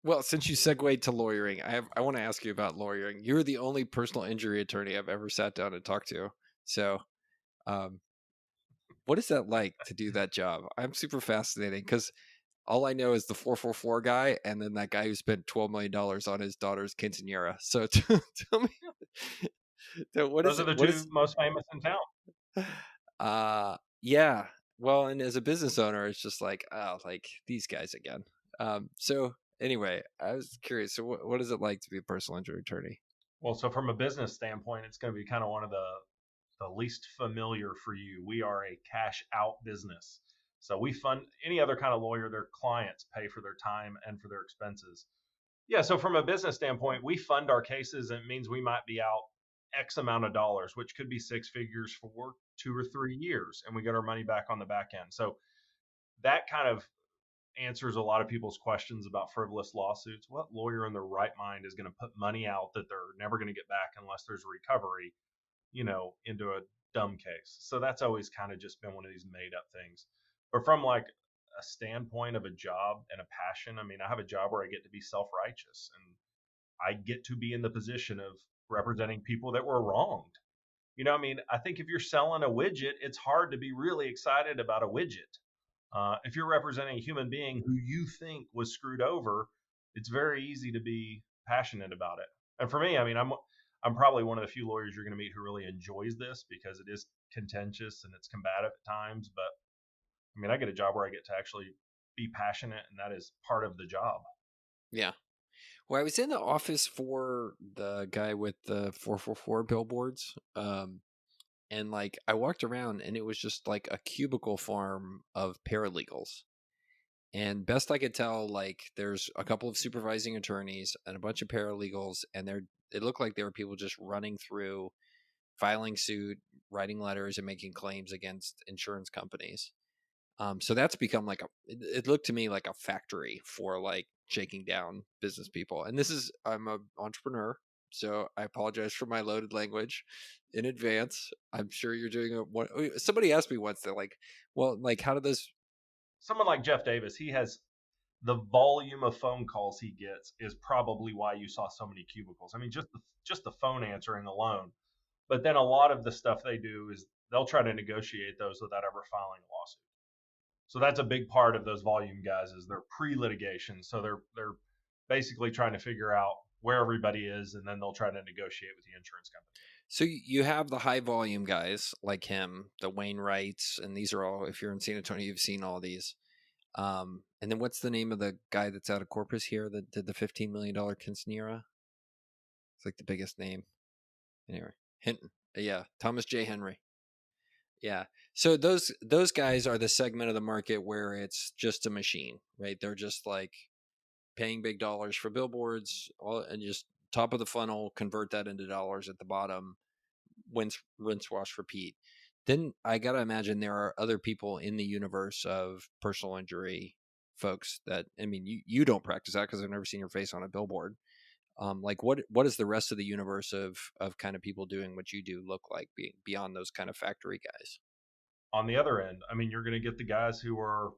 Well, since you segued to lawyering, I want to ask you about lawyering. You're the only personal injury attorney I've ever sat down and talked to. So, um, what is that like to do that job? I'm super fascinating because all I know is the 444 guy, and then that guy who spent $12 million on his daughter's quinceanera. So tell me, what is Those are it? the What two is? most famous in town. Yeah. Well, and as a business owner, it's just like, oh, like these guys again. So anyway, I was curious. So what is it like to be a personal injury attorney? Well, so from a business standpoint, it's going to be kind of one of the least familiar for you. We are a cash out business. So we fund any other kind of lawyer, their clients pay for their time and for their expenses. Yeah, so from a business standpoint, we fund our cases and it means we might be out X amount of dollars, which could be six figures for 2 or 3 years, and we get our money back on the back end. So that kind of answers a lot of people's questions about frivolous lawsuits. What lawyer in their right mind is going to put money out that they're never going to get back unless there's a recovery, into a dumb case? So that's always kind of just been one of these made up things. But from like a standpoint of a job and a passion, I mean, I have a job where I get to be self righteous and I get to be in the position of representing people that were wronged. I mean, I think if you're selling a widget, it's hard to be really excited about a widget. If you're representing a human being who you think was screwed over, it's very easy to be passionate about it. And for me, I mean, I'm probably one of the few lawyers you're going to meet who really enjoys this because it is contentious and it's combative at times. But I mean, I get a job where I get to actually be passionate, and that is part of the job. Yeah. Well, I was in the office for the guy with the 444 billboards. And like I walked around and it was just like a cubicle farm of paralegals. And best I could tell, like there's a couple of supervising attorneys and a bunch of paralegals, and it looked like there were people just running through, filing suit, writing letters, and making claims against insurance companies. So that's become like it looked to me like a factory for like shaking down business people. And I'm an entrepreneur, so I apologize for my loaded language in advance. I'm sure you're doing somebody asked me once, they're like, well, like, how do those? Someone like Jeff Davis, he has the volume of phone calls he gets is probably why you saw so many cubicles. I mean, just the phone answering alone. But then a lot of the stuff they do is they'll try to negotiate those without ever filing a lawsuit. So that's a big part of those volume guys is they're pre-litigation. So they're basically trying to figure out where everybody is, and then they'll try to negotiate with the insurance company. So you have the high volume guys like him, the Wainwrights, and these are all. If you're in San Antonio, you've seen all these. And then what's the name of the guy that's out of Corpus here that did the $15 million quinceanera? It's like the biggest name. Anyway, Hinton. Yeah, Thomas J. Henry. Yeah. So those guys are the segment of the market where it's just a machine, right? They're just like paying big dollars for billboards, and just top of the funnel, convert that into dollars at the bottom, rinse, wash, repeat. Then I gotta imagine there are other people in the universe of personal injury folks that, I mean, you don't practice that because I've never seen your face on a billboard. Like what does the rest of the universe of kind of people doing what you do look like, being beyond those kind of factory guys? On the other end, I mean, you're going to get the guys who are,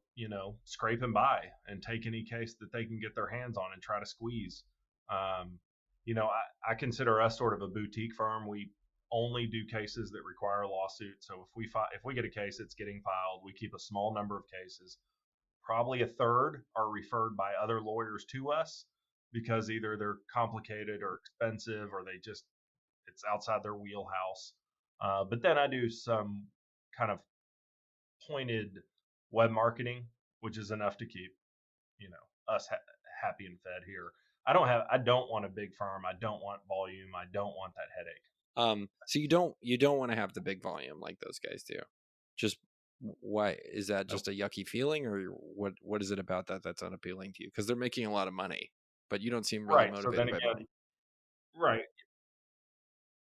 scraping by and take any case that they can get their hands on and try to squeeze. Um, I consider us sort of a boutique firm. We only do cases that require a lawsuit. So if we get a case that's getting filed, we keep a small number of cases. Probably a third are referred by other lawyers to us because either they're complicated or expensive or it's outside their wheelhouse. But then I do some kind of pointed web marketing, which is enough to keep us happy and fed here. I don't want a big firm. I don't want volume. I don't want that headache. So you don't want to have the big volume like those guys do. Just why is that? Nope. Just a yucky feeling, or what is it about that that's unappealing to you? Because they're making a lot of money, but you don't seem really Right. So then motivated by again, money. right.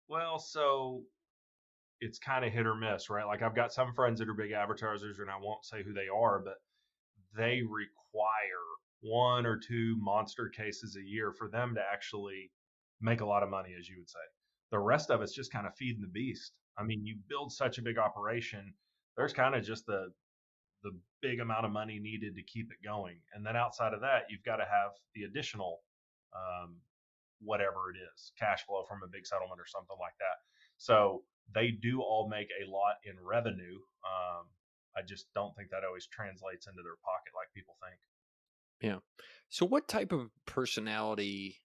Well, so it's kind of hit or miss, right? Like I've got some friends that are big advertisers, and I won't say who they are, but they require one or two monster cases a year for them to actually make a lot of money, as you would say. The rest of it's just kind of feeding the beast. I mean, you build such a big operation, there's kind of just the big amount of money needed to keep it going, and then outside of that, you've got to have the additional um, whatever it is, cash flow from a big settlement or something like that. So they do all make a lot in revenue. I just don't think that always translates into their pocket like people think. Yeah. So what type of personality,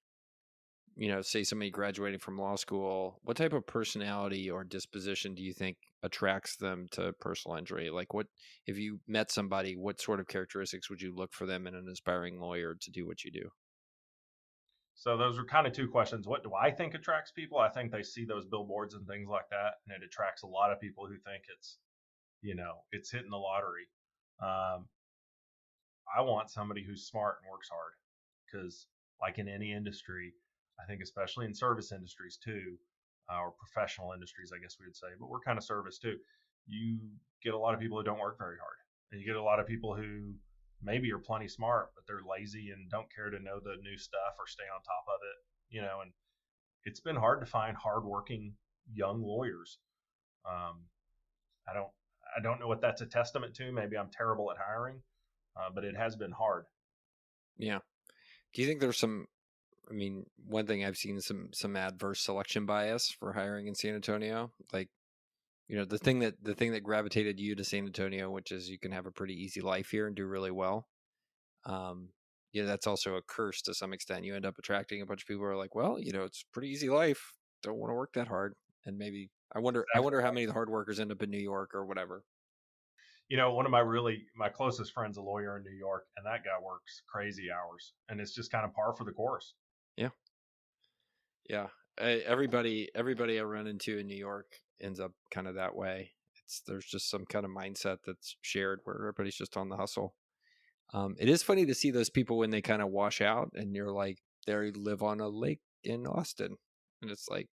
say somebody graduating from law school, what type of personality or disposition do you think attracts them to personal injury? Like what, if you met somebody, what sort of characteristics would you look for them in an aspiring lawyer to do what you do? So those are kind of two questions. What do I think attracts people? I think they see those billboards and things like that, and it attracts a lot of people who think it's hitting the lottery. Um, I want somebody who's smart and works hard because, like in any industry, I think especially in service industries too, or professional industries, I guess we would say, but we're kind of service too. You get a lot of people who don't work very hard, and you get a lot of people who maybe are plenty smart, but they're lazy and don't care to know the new stuff or stay on top of it, and it's been hard to find hardworking young lawyers. Um, I don't I don't know what that's a testament to. Maybe I'm terrible at hiring, but it has been hard. Yeah. Do you think there's some? I mean, one thing I've seen some adverse selection bias for hiring in San Antonio. Like, the thing that gravitated you to San Antonio, which is you can have a pretty easy life here and do really well. Um, that's also a curse to some extent. You end up attracting a bunch of people who are like, well, it's a pretty easy life. Don't want to work that hard. And maybe I wonder how many of the hard workers end up in New York or whatever. One of my closest friends, a lawyer in New York, and that guy works crazy hours, and it's just kind of par for the course. Yeah. Yeah. Everybody I run into in New York ends up kind of that way. There's just some kind of mindset that's shared where everybody's just on the hustle. It is funny to see those people when they kind of wash out and you're like, they live on a lake in Austin. And it's like,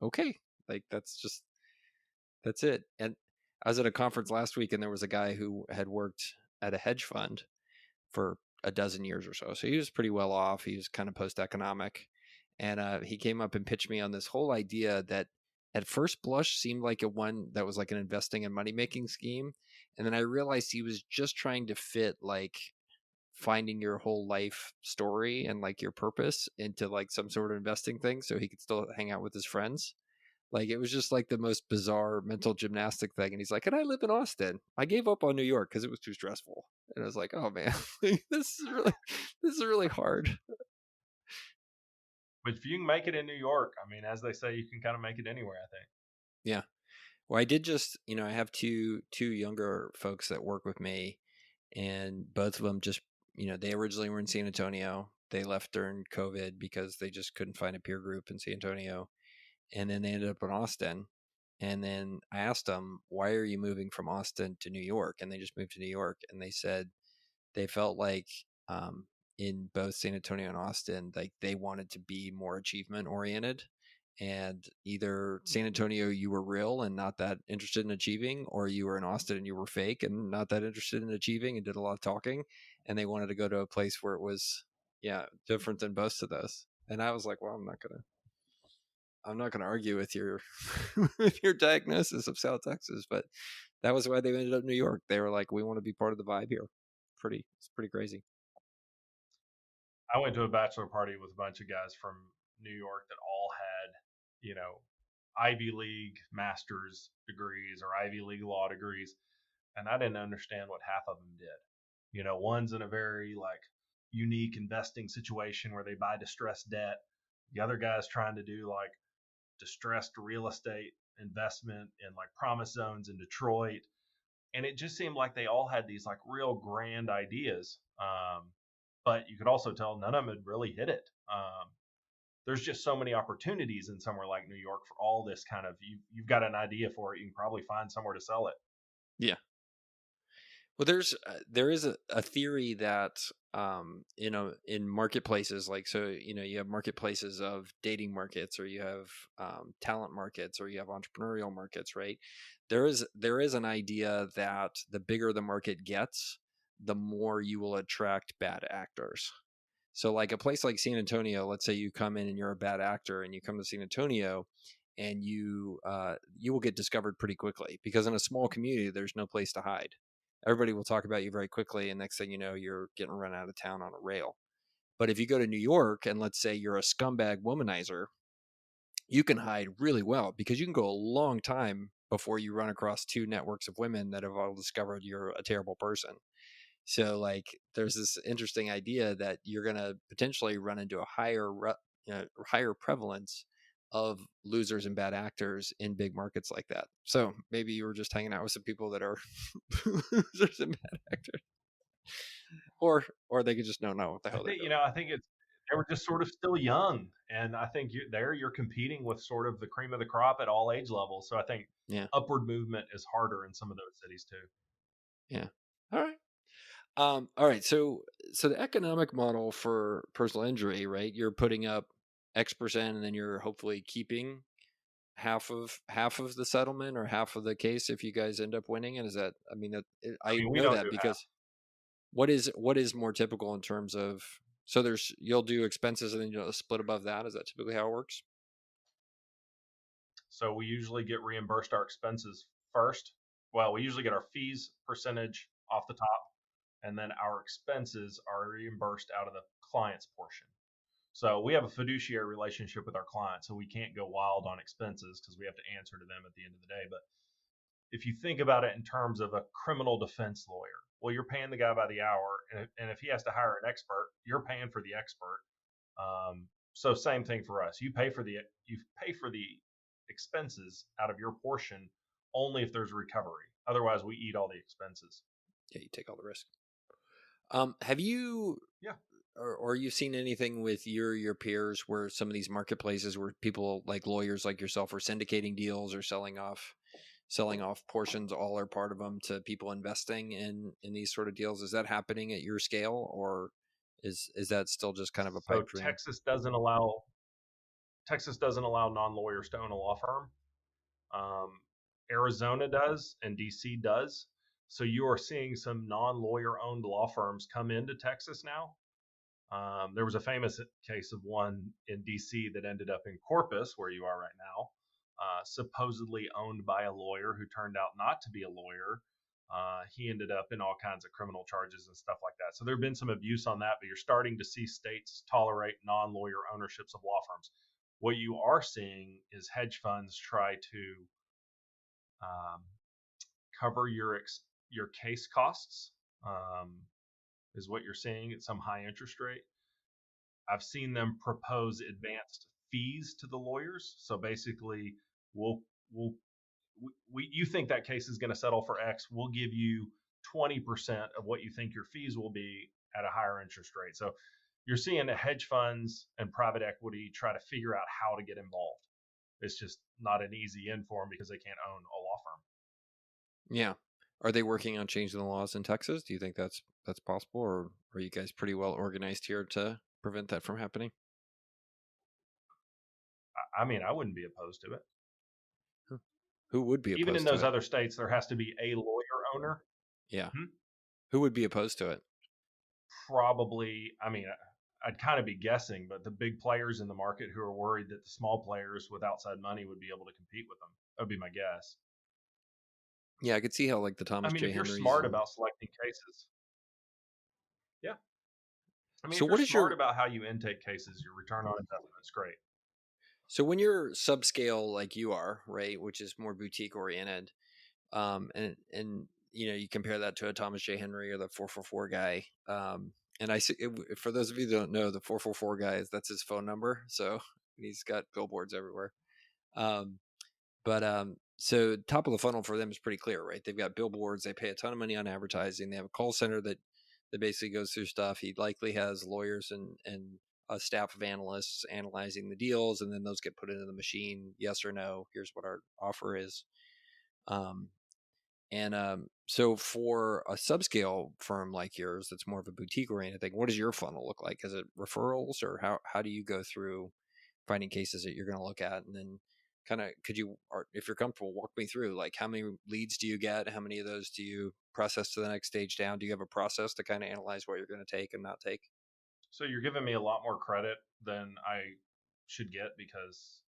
okay, like that's it. And I was at a conference last week and there was a guy who had worked at a hedge fund for a dozen years or so. So he was pretty well off. He was kind of post economic. And he came up and pitched me on this whole idea that at first blush seemed like a one that was like an investing and money making scheme. And then I realized he was just trying to fit like finding your whole life story and like your purpose into like some sort of investing thing so he could still hang out with his friends. Like it was just like the most bizarre mental gymnastic thing. And he's like, and I live in Austin. I gave up on New York because it was too stressful. And I was like, oh man, this is really hard. But if you can make it in New York, I mean, as they say, you can kind of make it anywhere, I think. Yeah. Well, I did just, I have two younger folks that work with me, and both of them just, they originally were in San Antonio. They left during COVID because they just couldn't find a peer group in San Antonio, and then they ended up in Austin. And then I asked them, "Why are you moving from Austin to New York?" And they just moved to New York, and they said they felt like in both San Antonio and Austin, like they wanted to be more achievement oriented. And either San Antonio, you were real and not that interested in achieving, or you were in Austin and you were fake and not that interested in achieving and did a lot of talking. And they wanted to go to a place where it was, yeah, different than both of those. And I was like, well, I'm not gonna argue with your with your diagnosis of South Texas, but that was why they ended up in New York. They were like, we want to be part of the vibe here. It's pretty crazy. I went to a bachelor party with a bunch of guys from New York that all had, you know, Ivy League master's degrees or Ivy League law degrees, and I didn't understand what half of them did. One's in a very like unique investing situation where they buy distressed debt. The other guy's trying to do like distressed real estate investment in like promise zones in Detroit. And it just seemed like they all had these like real grand ideas. But you could also tell none of them had really hit it. There's just so many opportunities in somewhere like New York for all this kind of you've got an idea for it, you can probably find somewhere to sell it. Yeah. Well, there is a theory that in marketplaces, like, so you have marketplaces of dating markets, or you have talent markets, or you have entrepreneurial markets, right? There is an idea that the bigger the market gets, the more you will attract bad actors. So like a place like San Antonio, let's say you come in and you're a bad actor and you come to San Antonio, and you will get discovered pretty quickly, because in a small community there's no place to hide. Everybody will talk about you very quickly, and next thing you know, you're getting run out of town on a rail. But if you go to New York and let's say you're a scumbag womanizer, you can hide really well, because you can go a long time before you run across two networks of women that have all discovered you're a terrible person. So like there's this interesting idea that you're going to potentially run into a higher prevalence of losers and bad actors in big markets like that. So maybe you were just hanging out with some people that are losers and bad actors, or they could just don't know what the I hell they're think doing. I think it's they were just sort of still young, and I think you're competing with sort of the cream of the crop at all age levels. So I think Yeah, upward movement is harder in some of those cities too. yeah. All right. All right. So the economic model for personal injury, right? You're putting up X%, and then you're hopefully keeping half of the settlement or half of the case if you guys end up winning. And is that, I mean, I I mean, we know don't that do because, half. What is more typical in terms of, so you'll do expenses and then you'll split above that? Is that typically how it works? So we usually get reimbursed our expenses first. Well, we usually get our fees percentage off the top, and then our expenses are reimbursed out of the client's portion. So we have a fiduciary relationship with our client, so we can't go wild on expenses because we have to answer to them at the end of the day. But if you think about it in terms of a criminal defense lawyer, well, you're paying the guy by the hour, and if he has to hire an expert, you're paying for the expert. So same thing for us. You pay for the expenses out of your portion only if there's recovery. Otherwise, we eat all the expenses. Yeah, you take all the risk. Have you Yeah. or you've seen anything with your peers where some of these marketplaces where people like lawyers like yourself are syndicating deals or selling off portions, all or part of them, to people investing in these sort of deals? Is that happening at your scale, or is that still just kind of a So pipe dream? Texas doesn't allow non-lawyers to own a law firm. Um, Arizona does, and DC does. So you are seeing some non-lawyer owned law firms come into Texas now. There was a famous case of one in DC that ended up in Corpus, where you are right now, supposedly owned by a lawyer who turned out not to be a lawyer. He ended up in all kinds of criminal charges and stuff like that. So there have been some abuse on that, but you're starting to see states tolerate non lawyer ownerships of law firms. What you are seeing is hedge funds try to um, cover your case costs, um, is what you're seeing at some high interest rate. I've seen them propose advanced fees to the lawyers. So basically, we'll we'll you think that case is going to settle for X, we'll give you 20% of what you think your fees will be at a higher interest rate. So you're seeing the hedge funds and private equity try to figure out how to get involved. It's just not an easy in for them because they can't own a law firm. Yeah. Are they working on changing the laws in Texas? Do you think that's possible, or are you guys pretty well organized here to prevent that from happening? I mean, I wouldn't be opposed to it. Who would be Even in opposed to those it? other states, there has to be a lawyer owner. Yeah. Hmm? Who would be opposed to it? Probably, I mean, I'd kind of be guessing, but the big players in the market who are worried that the small players with outside money would be able to compete with them. That would be my guess. Yeah, I could see how like the I Thomas mean, J. if you're Henrys smart and about selecting cases, yeah. I mean, so if you're what is smart your about how you intake cases, your return on investment is great. so when you're subscale like you are, right, which is more boutique oriented, and you compare that to a Thomas J. Henry or the 444 guy. And I see, for those of you that don't know, the 444 guy that's his phone number. So he's got billboards everywhere. Um, but so top of the funnel for them is pretty clear, right? They've got billboards. They pay a ton of money on advertising. They have a call center that basically goes through stuff. He likely has lawyers and a staff of analysts analyzing the deals, and then those get put into the machine. Yes or no. Here's what our offer is. Um, and so for a subscale firm like yours, that's more of a boutique oriented thing, what does your funnel look like? Is it referrals, or how do you go through finding cases that you're going to look at? And then kind of, could you, or if you're comfortable, walk me through like how many leads do you get? How many of those do you process to the next stage down? Do you have a process to kind of analyze what you're going to take and not take? So you're giving me a lot more credit than I should get because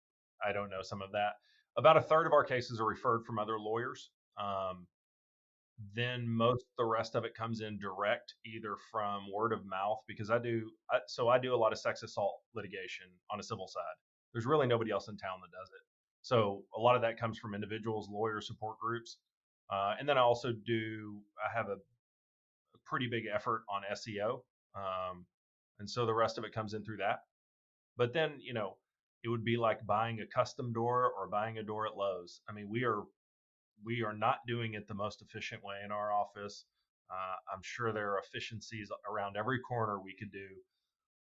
I don't know some of that. About a third of our cases are referred from other lawyers. Um, then most the rest of it comes in direct, either from word of mouth, because I do a lot of sex assault litigation on a civil side. There's really nobody else in town that does it, so a lot of that comes from individuals, lawyer support groups, and then I have a pretty big effort on SEO, and so the rest of it comes in through that. But then it would be like buying a custom door or buying a door at Lowe's. I mean, we are not doing it the most efficient way in our office. I'm sure there are efficiencies around every corner we could do,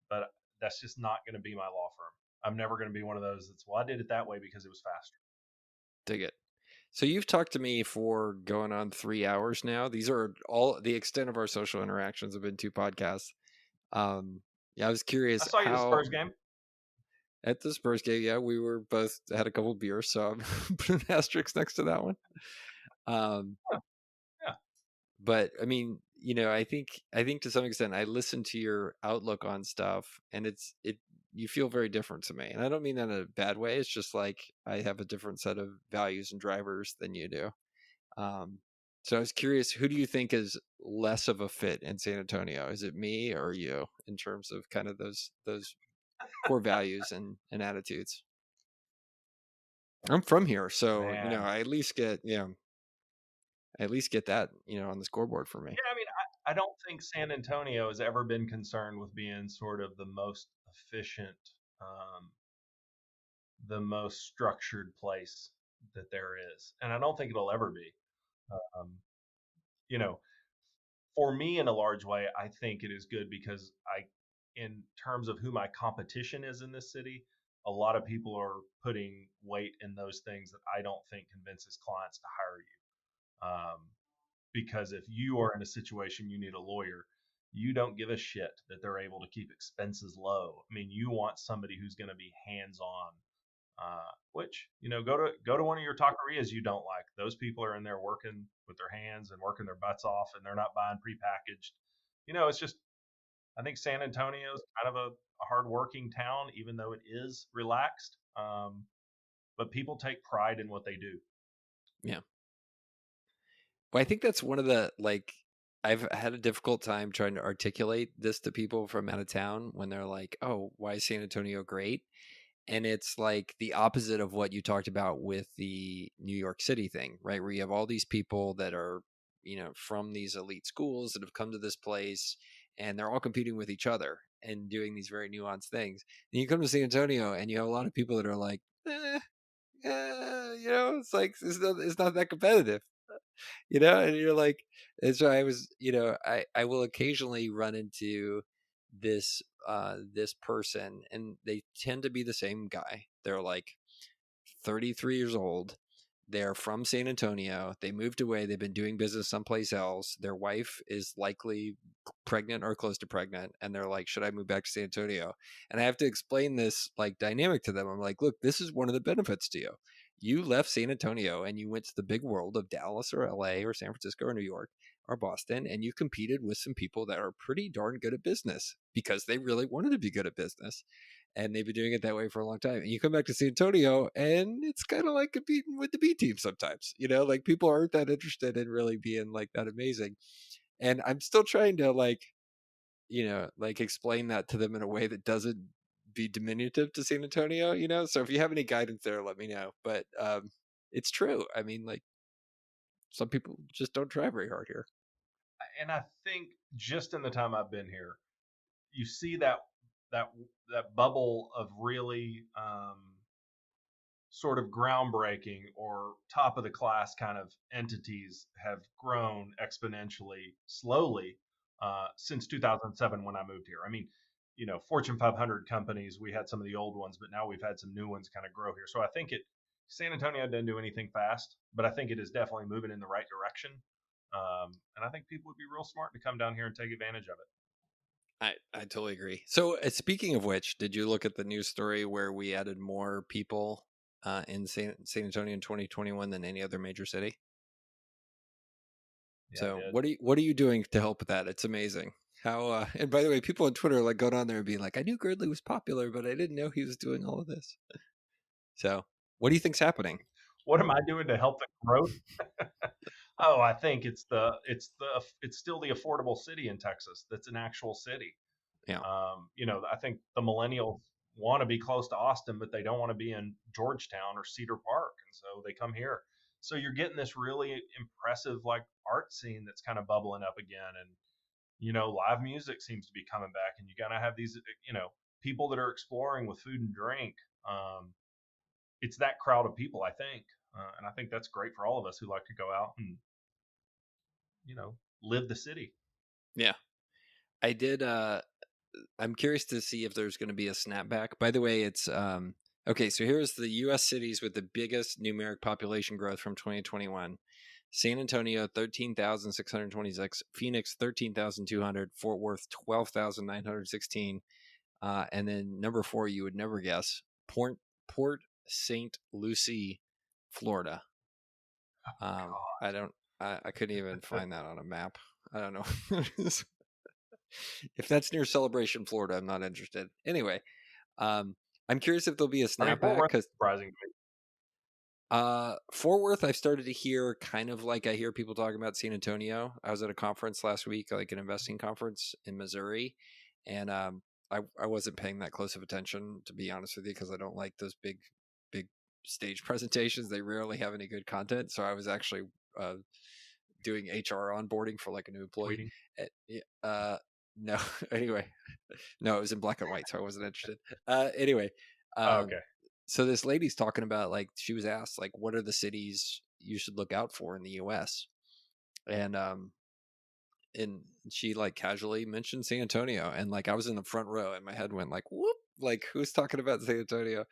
but that's just not going to be my law firm. I'm never going to be one of those that's, well, I did it that way because it was faster. Dig it. So you've talked to me for going on 3 hours now. These are all the extent of our social interactions have been 2 podcasts. Yeah, I was I curious saw you at the how Spurs game. at the Spurs game. Yeah, we were both had a couple beers, so I'm putting an asterisk next to that one. Um, Yeah. but I mean, I think to some extent I listen to your outlook on stuff, and you feel very different to me. And I don't mean that in a bad way. It's just like I have a different set of values and drivers than you do. Um, so I was curious, who do you think is less of a fit in San Antonio? Is it me or you in terms of kind of those core values and attitudes? I'm from here, so Man, I at least get that on the scoreboard for me. yeah, I mean, I don't think San Antonio has ever been concerned with being sort of the most efficient, um, the most structured place that there is, and I don't think it'll ever be. Um, you know, for me, in a large way, I think it is good because in terms of who my competition is in this city, a lot of people are putting weight in those things that I don't think convinces clients to hire you. Because if you are in a situation you need a lawyer, you don't give a shit that they're able to keep expenses low. I mean, you want somebody who's going to be hands on. Which go to one of your taquerias you don't like. Those people are in there working with their hands and working their butts off, and they're not buying prepackaged. It's just I think San Antonio is kind of a hardworking town, even though it is relaxed. But people take pride in what they do. Yeah. Well, I think that's one of the like I've had a difficult time trying to articulate this to people from out of town when they're like, "Oh, why is San Antonio great?" And it's like the opposite of what you talked about with the New York City thing, right? Where you have all these people that are, from these elite schools that have come to this place, and they're all competing with each other and doing these very nuanced things. And you come to San Antonio and you have a lot of people that are like, it's like it's not that competitive, and you're like, and so I was, I will occasionally run into this person, and they tend to be the same guy. They're like 33 years old. They're from San Antonio. They moved away. They've been doing business someplace else. Their wife is likely pregnant or close to pregnant. And they're like, should I move back to San Antonio? And I have to explain this like dynamic to them. I'm like, look, this is one of the benefits to you. You left San Antonio and you went to the big world of Dallas or LA or San Francisco or New York or Boston, and you competed with some people that are pretty darn good at business because they really wanted to be good at business, and they've been doing it that way for a long time. And you come back to San Antonio, and it's kind of like competing with the B team sometimes. Like people aren't that interested in really being like that amazing. And I'm still trying to like explain that to them in a way that doesn't be diminutive to San Antonio. So if you have any guidance there, let me know. But it's true. I mean, like some people just don't try very hard here. And I think just in the time I've been here, you see that that bubble of really sort of groundbreaking or top of the class kind of entities have grown exponentially slowly since 2007 when I moved here. I mean, Fortune 500 companies, we had some of the old ones, but now we've had some new ones kind of grow here. So I think San Antonio didn't do anything fast, but I think it is definitely moving in the right direction. And I think people would be real smart to come down here and take advantage of it. I totally agree. So, speaking of which, did you look at the news story where we added more people in San Antonio in 2021 than any other major city? Yeah, I So, did. what are you doing to help with that? It's amazing how. And by the way, people on Twitter like going on there and being like, "I knew Girdley was popular, but I didn't know he was doing all of this." So, what do you think's happening? What am I doing to help the growth? Oh, I think it's still the affordable city in Texas. That's an actual city. Yeah, I think the millennials want to be close to Austin, but they don't want to be in Georgetown or Cedar Park, and so they come here. So you're getting this really impressive like art scene that's kind of bubbling up again, and live music seems to be coming back, and you gotta have these people that are exploring with food and drink. It's that crowd of people, I think, and I think that's great for all of us who like to go out and live the city. yeah. I did. I'm curious to see if there's going to be a snapback. By the way, it's okay. So here's the U.S. cities with the biggest numeric population growth from 2021: San Antonio 13,626, Phoenix 13,200, Fort Worth 12,916, and then number 4 you would never guess, Port St. Lucie, Florida. I don't. I couldn't even find that on a map. I don't know. If that's near Celebration, Florida, I'm not interested. Anyway, um, I'm curious if there'll be a I mean, Fort snapback Worth because is surprising to me. Fort Worth, I've started to hear kind of like I hear people talking about San Antonio. I was at a conference last week, like an investing conference in Missouri, and I wasn't paying that close of attention, to be honest with you, because I don't like those big stage presentations. They rarely have any good content. So I was actually uh, doing HR onboarding for like a new employee. Tweeting. No, anyway, no, it was in black and white, so I wasn't interested. Anyway, Oh, um, okay. so this lady's talking about, like, she was asked, like, what are the cities you should look out for in the US? And and she like casually mentioned San Antonio, and like I was in the front row and my head went like whoop, like who's talking about San Antonio?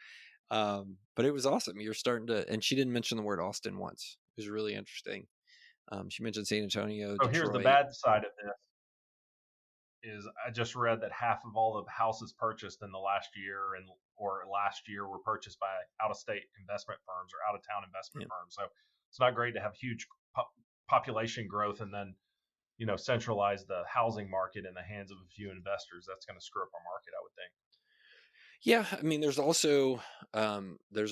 But it was awesome. You're starting to, and she didn't mention the word Austin once. It was really interesting. She mentioned San Antonio, So here's the Detroit. bad side of this is I just read that half of all the houses purchased in the last year and or last year were purchased by out of state investment firms or out of town investment Yeah. firms. So it's not great to have huge population growth and then centralize the housing market in the hands of a few investors. That's going to screw up our market, I would think. Yeah, I mean, there's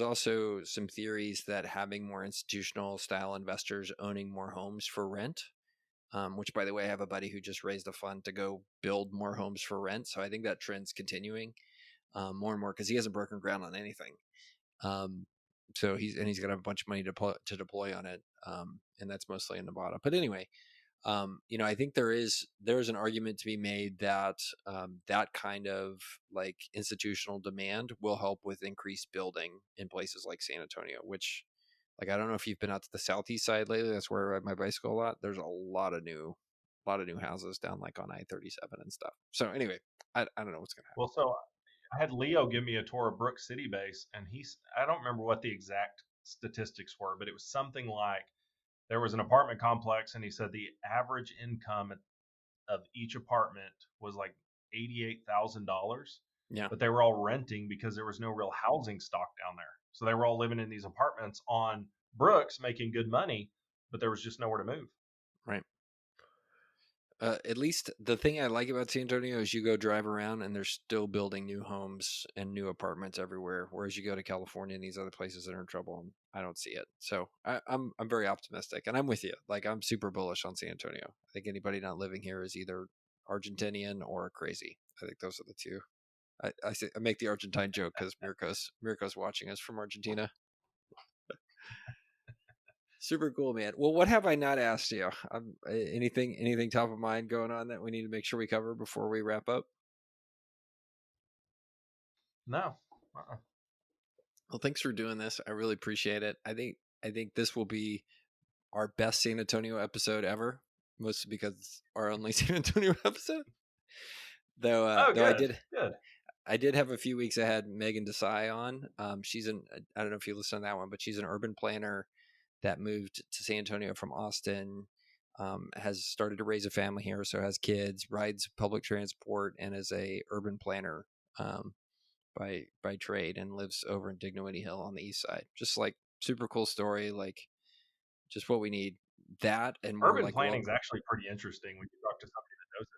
also some theories that having more institutional style investors owning more homes for rent, which by the way, I have a buddy who just raised a fund to go build more homes for rent. So I think that trend's continuing more and more because he hasn't broken ground on anything. Um, so he's gonna have a bunch of money to deploy on it, and that's mostly in Nevada. But anyway, I think there's an argument to be made that that kind of like institutional demand will help with increased building in places like San Antonio, which, like, I don't know if you've been out to the southeast side lately. That's where I ride my bicycle a lot. There's a lot of new houses down like on I-37 and stuff. So anyway, I don't know what's gonna Well, so I had Leo give me a tour of Brook City Base, and I don't remember what the exact statistics were, but it was something like there was an apartment complex, and he said the average income of each apartment was like $88,000, happen. but they were all renting because there was no real housing stock down there. So they were all living in these apartments on Brooks, making good money, but there was just nowhere to move. Right. At least the thing I like about San Antonio is you go drive around and they're still building new homes and new apartments everywhere. Whereas you go to California and these other places that are in trouble, and I don't see it. So I'm very optimistic, and I'm with you. Like, I'm super bullish on San Antonio. I think anybody not living here is either Argentinian or crazy. I think those are the two. I make the Argentine joke because Mirko's watching us from Argentina. Super cool, man. Well, what have I not asked you? Anything top of mind going on that we need to make sure we cover before we wrap up? No. Uh-uh. Well, thanks for doing this. I really appreciate it. I think this will be our best San Antonio episode ever, mostly because it's our only San Antonio episode. Oh, Though good. Good. I did have a few weeks ahead Megan Desai on. I don't know if you listened to that one, but she's an urban planner that moved to San Antonio from Austin, has started to raise a family here, so has kids, rides public transport, and is a urban planner by trade, and lives over in Dignity Hill on the east side. Just like super cool story, like just what we need. That and more Urban like planning is actually pretty interesting when you talk to somebody that knows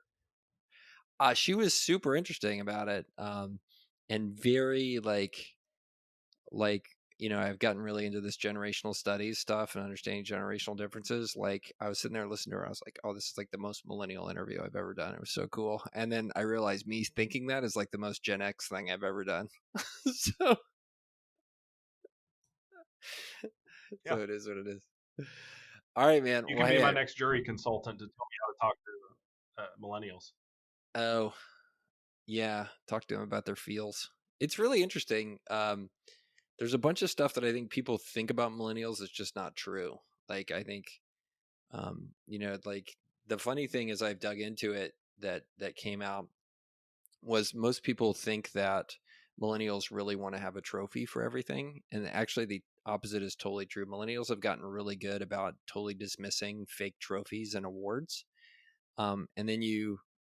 it. she was super interesting about it, and very like I've gotten really into this generational studies stuff and understanding generational differences. Like, I was sitting there listening to her, I was like, oh, this is like the most millennial interview I've ever done. It was so cool. And then I realized me thinking that is like the most Gen X thing I've ever done. so Yeah. it is what it is. All right, man. You Well, can be hey, my next jury consultant to tell me how to talk to millennials. oh yeah, talk to them about their feels. It's really interesting. There's a bunch of stuff that I think people think about millennials is just not true. Like, I think like, the funny thing is, I've dug into it, that came out was most people think that millennials really want to have a trophy for everything, and actually the opposite is totally true. Millennials have gotten really good about totally dismissing fake trophies and awards. And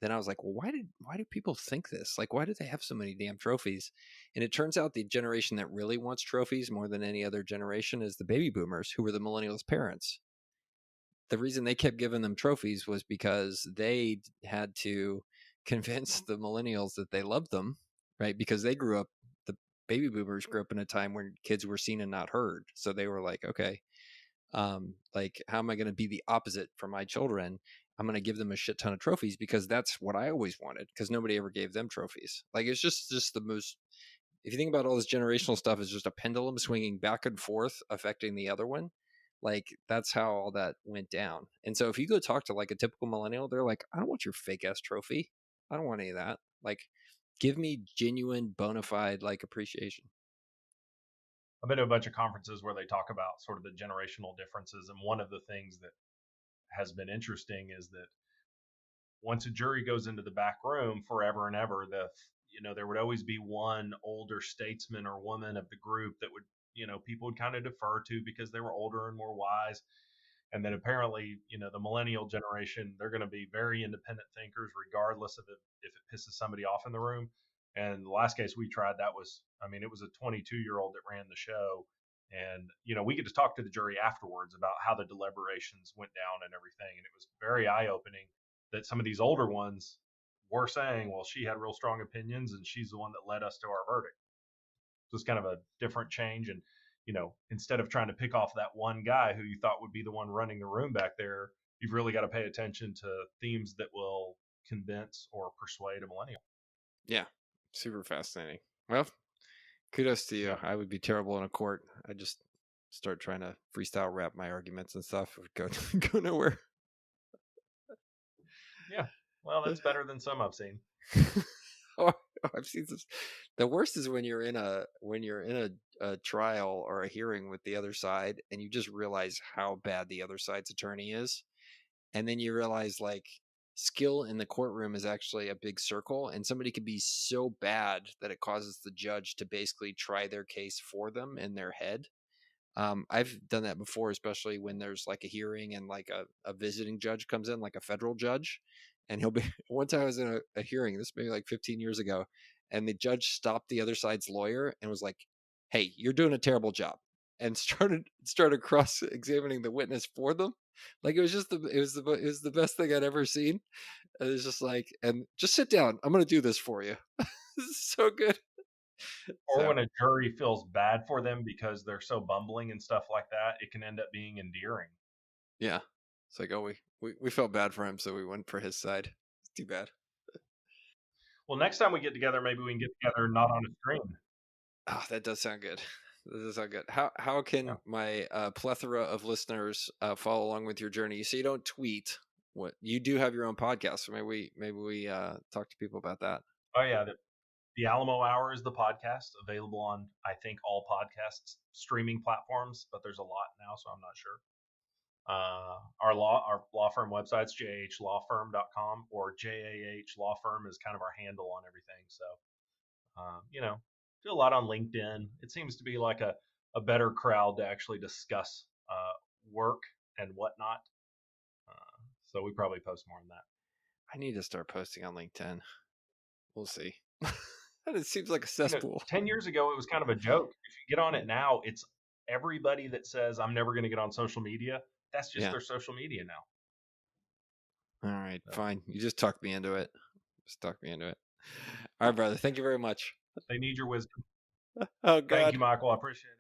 then I was like, well, why do people think this? Like, why do they have so many damn trophies? And it turns out the generation that really wants trophies more than any other generation is the baby boomers, who were the millennials' parents. the reason they kept giving them trophies was because they had to convince the millennials that they loved them, right? Because they grew up, the baby boomers grew up in a time when kids were seen and not heard. So they were like, okay, like, how am I going to be the opposite for my children? I'm going to give them a shit ton of trophies because that's what I always wanted, because nobody ever gave them trophies. Like, it's just the most, if you think about all this generational stuff, it's just a pendulum swinging back and forth affecting the other one. Like, that's how all that went down. And so if you go talk to like a typical millennial, they're like, I don't want your fake ass trophy. I don't want any of that. Like, give me genuine bona fide like appreciation. I've been to a bunch of conferences where they talk about sort of the generational differences, and one of the things that has been interesting is that once a jury goes into the back room forever and ever, there would always be one older statesman or woman of the group that would, people would kind of defer to because they were older and more wise. And then apparently, the millennial generation, they're going to be very independent thinkers, regardless of if it pisses somebody off in the room. And the last case we tried, it was a 22-year-old that ran the show. And, we get to talk to the jury afterwards about how the deliberations went down and everything. And it was very eye opening that some of these older ones were saying, well, she had real strong opinions and she's the one that led us to our verdict. So it's kind of a different change. And, instead of trying to pick off that one guy who you thought would be the one running the room back there, you've really got to pay attention to themes that will convince or persuade a millennial. Yeah, super fascinating. Well, kudos to you. Yeah. I would be terrible in a court. I just start trying to freestyle rap my arguments and stuff. It would go nowhere. Yeah. Well, that's better than some I've seen. Oh, I've seen this. The worst is when you're in a trial or a hearing with the other side, and you just realize how bad the other side's attorney is, and then you realize like skill in the courtroom is actually a big circle, and somebody could be so bad that it causes the judge to basically try their case for them in their head. I've done that before, especially when there's like a hearing and like a visiting judge comes in, like a federal judge, and he'll be. One time I was in a hearing, this maybe like 15 years ago, and the judge stopped the other side's lawyer and was like, "Hey, you're doing a terrible job," and started cross examining the witness for them. Like, it was just it was the best thing I'd ever seen. And it's just like, and just sit down. I'm gonna do this for you. This is so good. Or So when a jury feels bad for them because they're so bumbling and stuff like that, it can end up being endearing. yeah, it's like, oh, we felt bad for him, so we went for his side. It's too bad. Well, next time we get together, maybe we can get together not on a screen. Oh, that does sound good. That does sound good. How Yeah. can my plethora of listeners follow along with your journey? You say you don't tweet. What, you do have your own podcast, so maybe we talk to people about that. Oh, yeah. The Alamo Hour is the podcast available on, I think, all podcast streaming platforms, but there's a lot now, so I'm not sure. Our law firm website's jahlawfirm.com, or JAH Law Firm is kind of our handle on everything. So, do a lot on LinkedIn. It seems to be like a better crowd to actually discuss work and whatnot. So we probably post more on that. I need to start posting on LinkedIn. We'll see. And it seems like a cesspool. 10 years ago, it was kind of a joke. If you get on it now, it's everybody that says, I'm never going to get on social media. That's just their social media now. All right, fine. You just talked me into it. Just talked me into it. All right, brother. Thank you very much. They need your wisdom. Oh, God. Thank you, Michael. I appreciate it.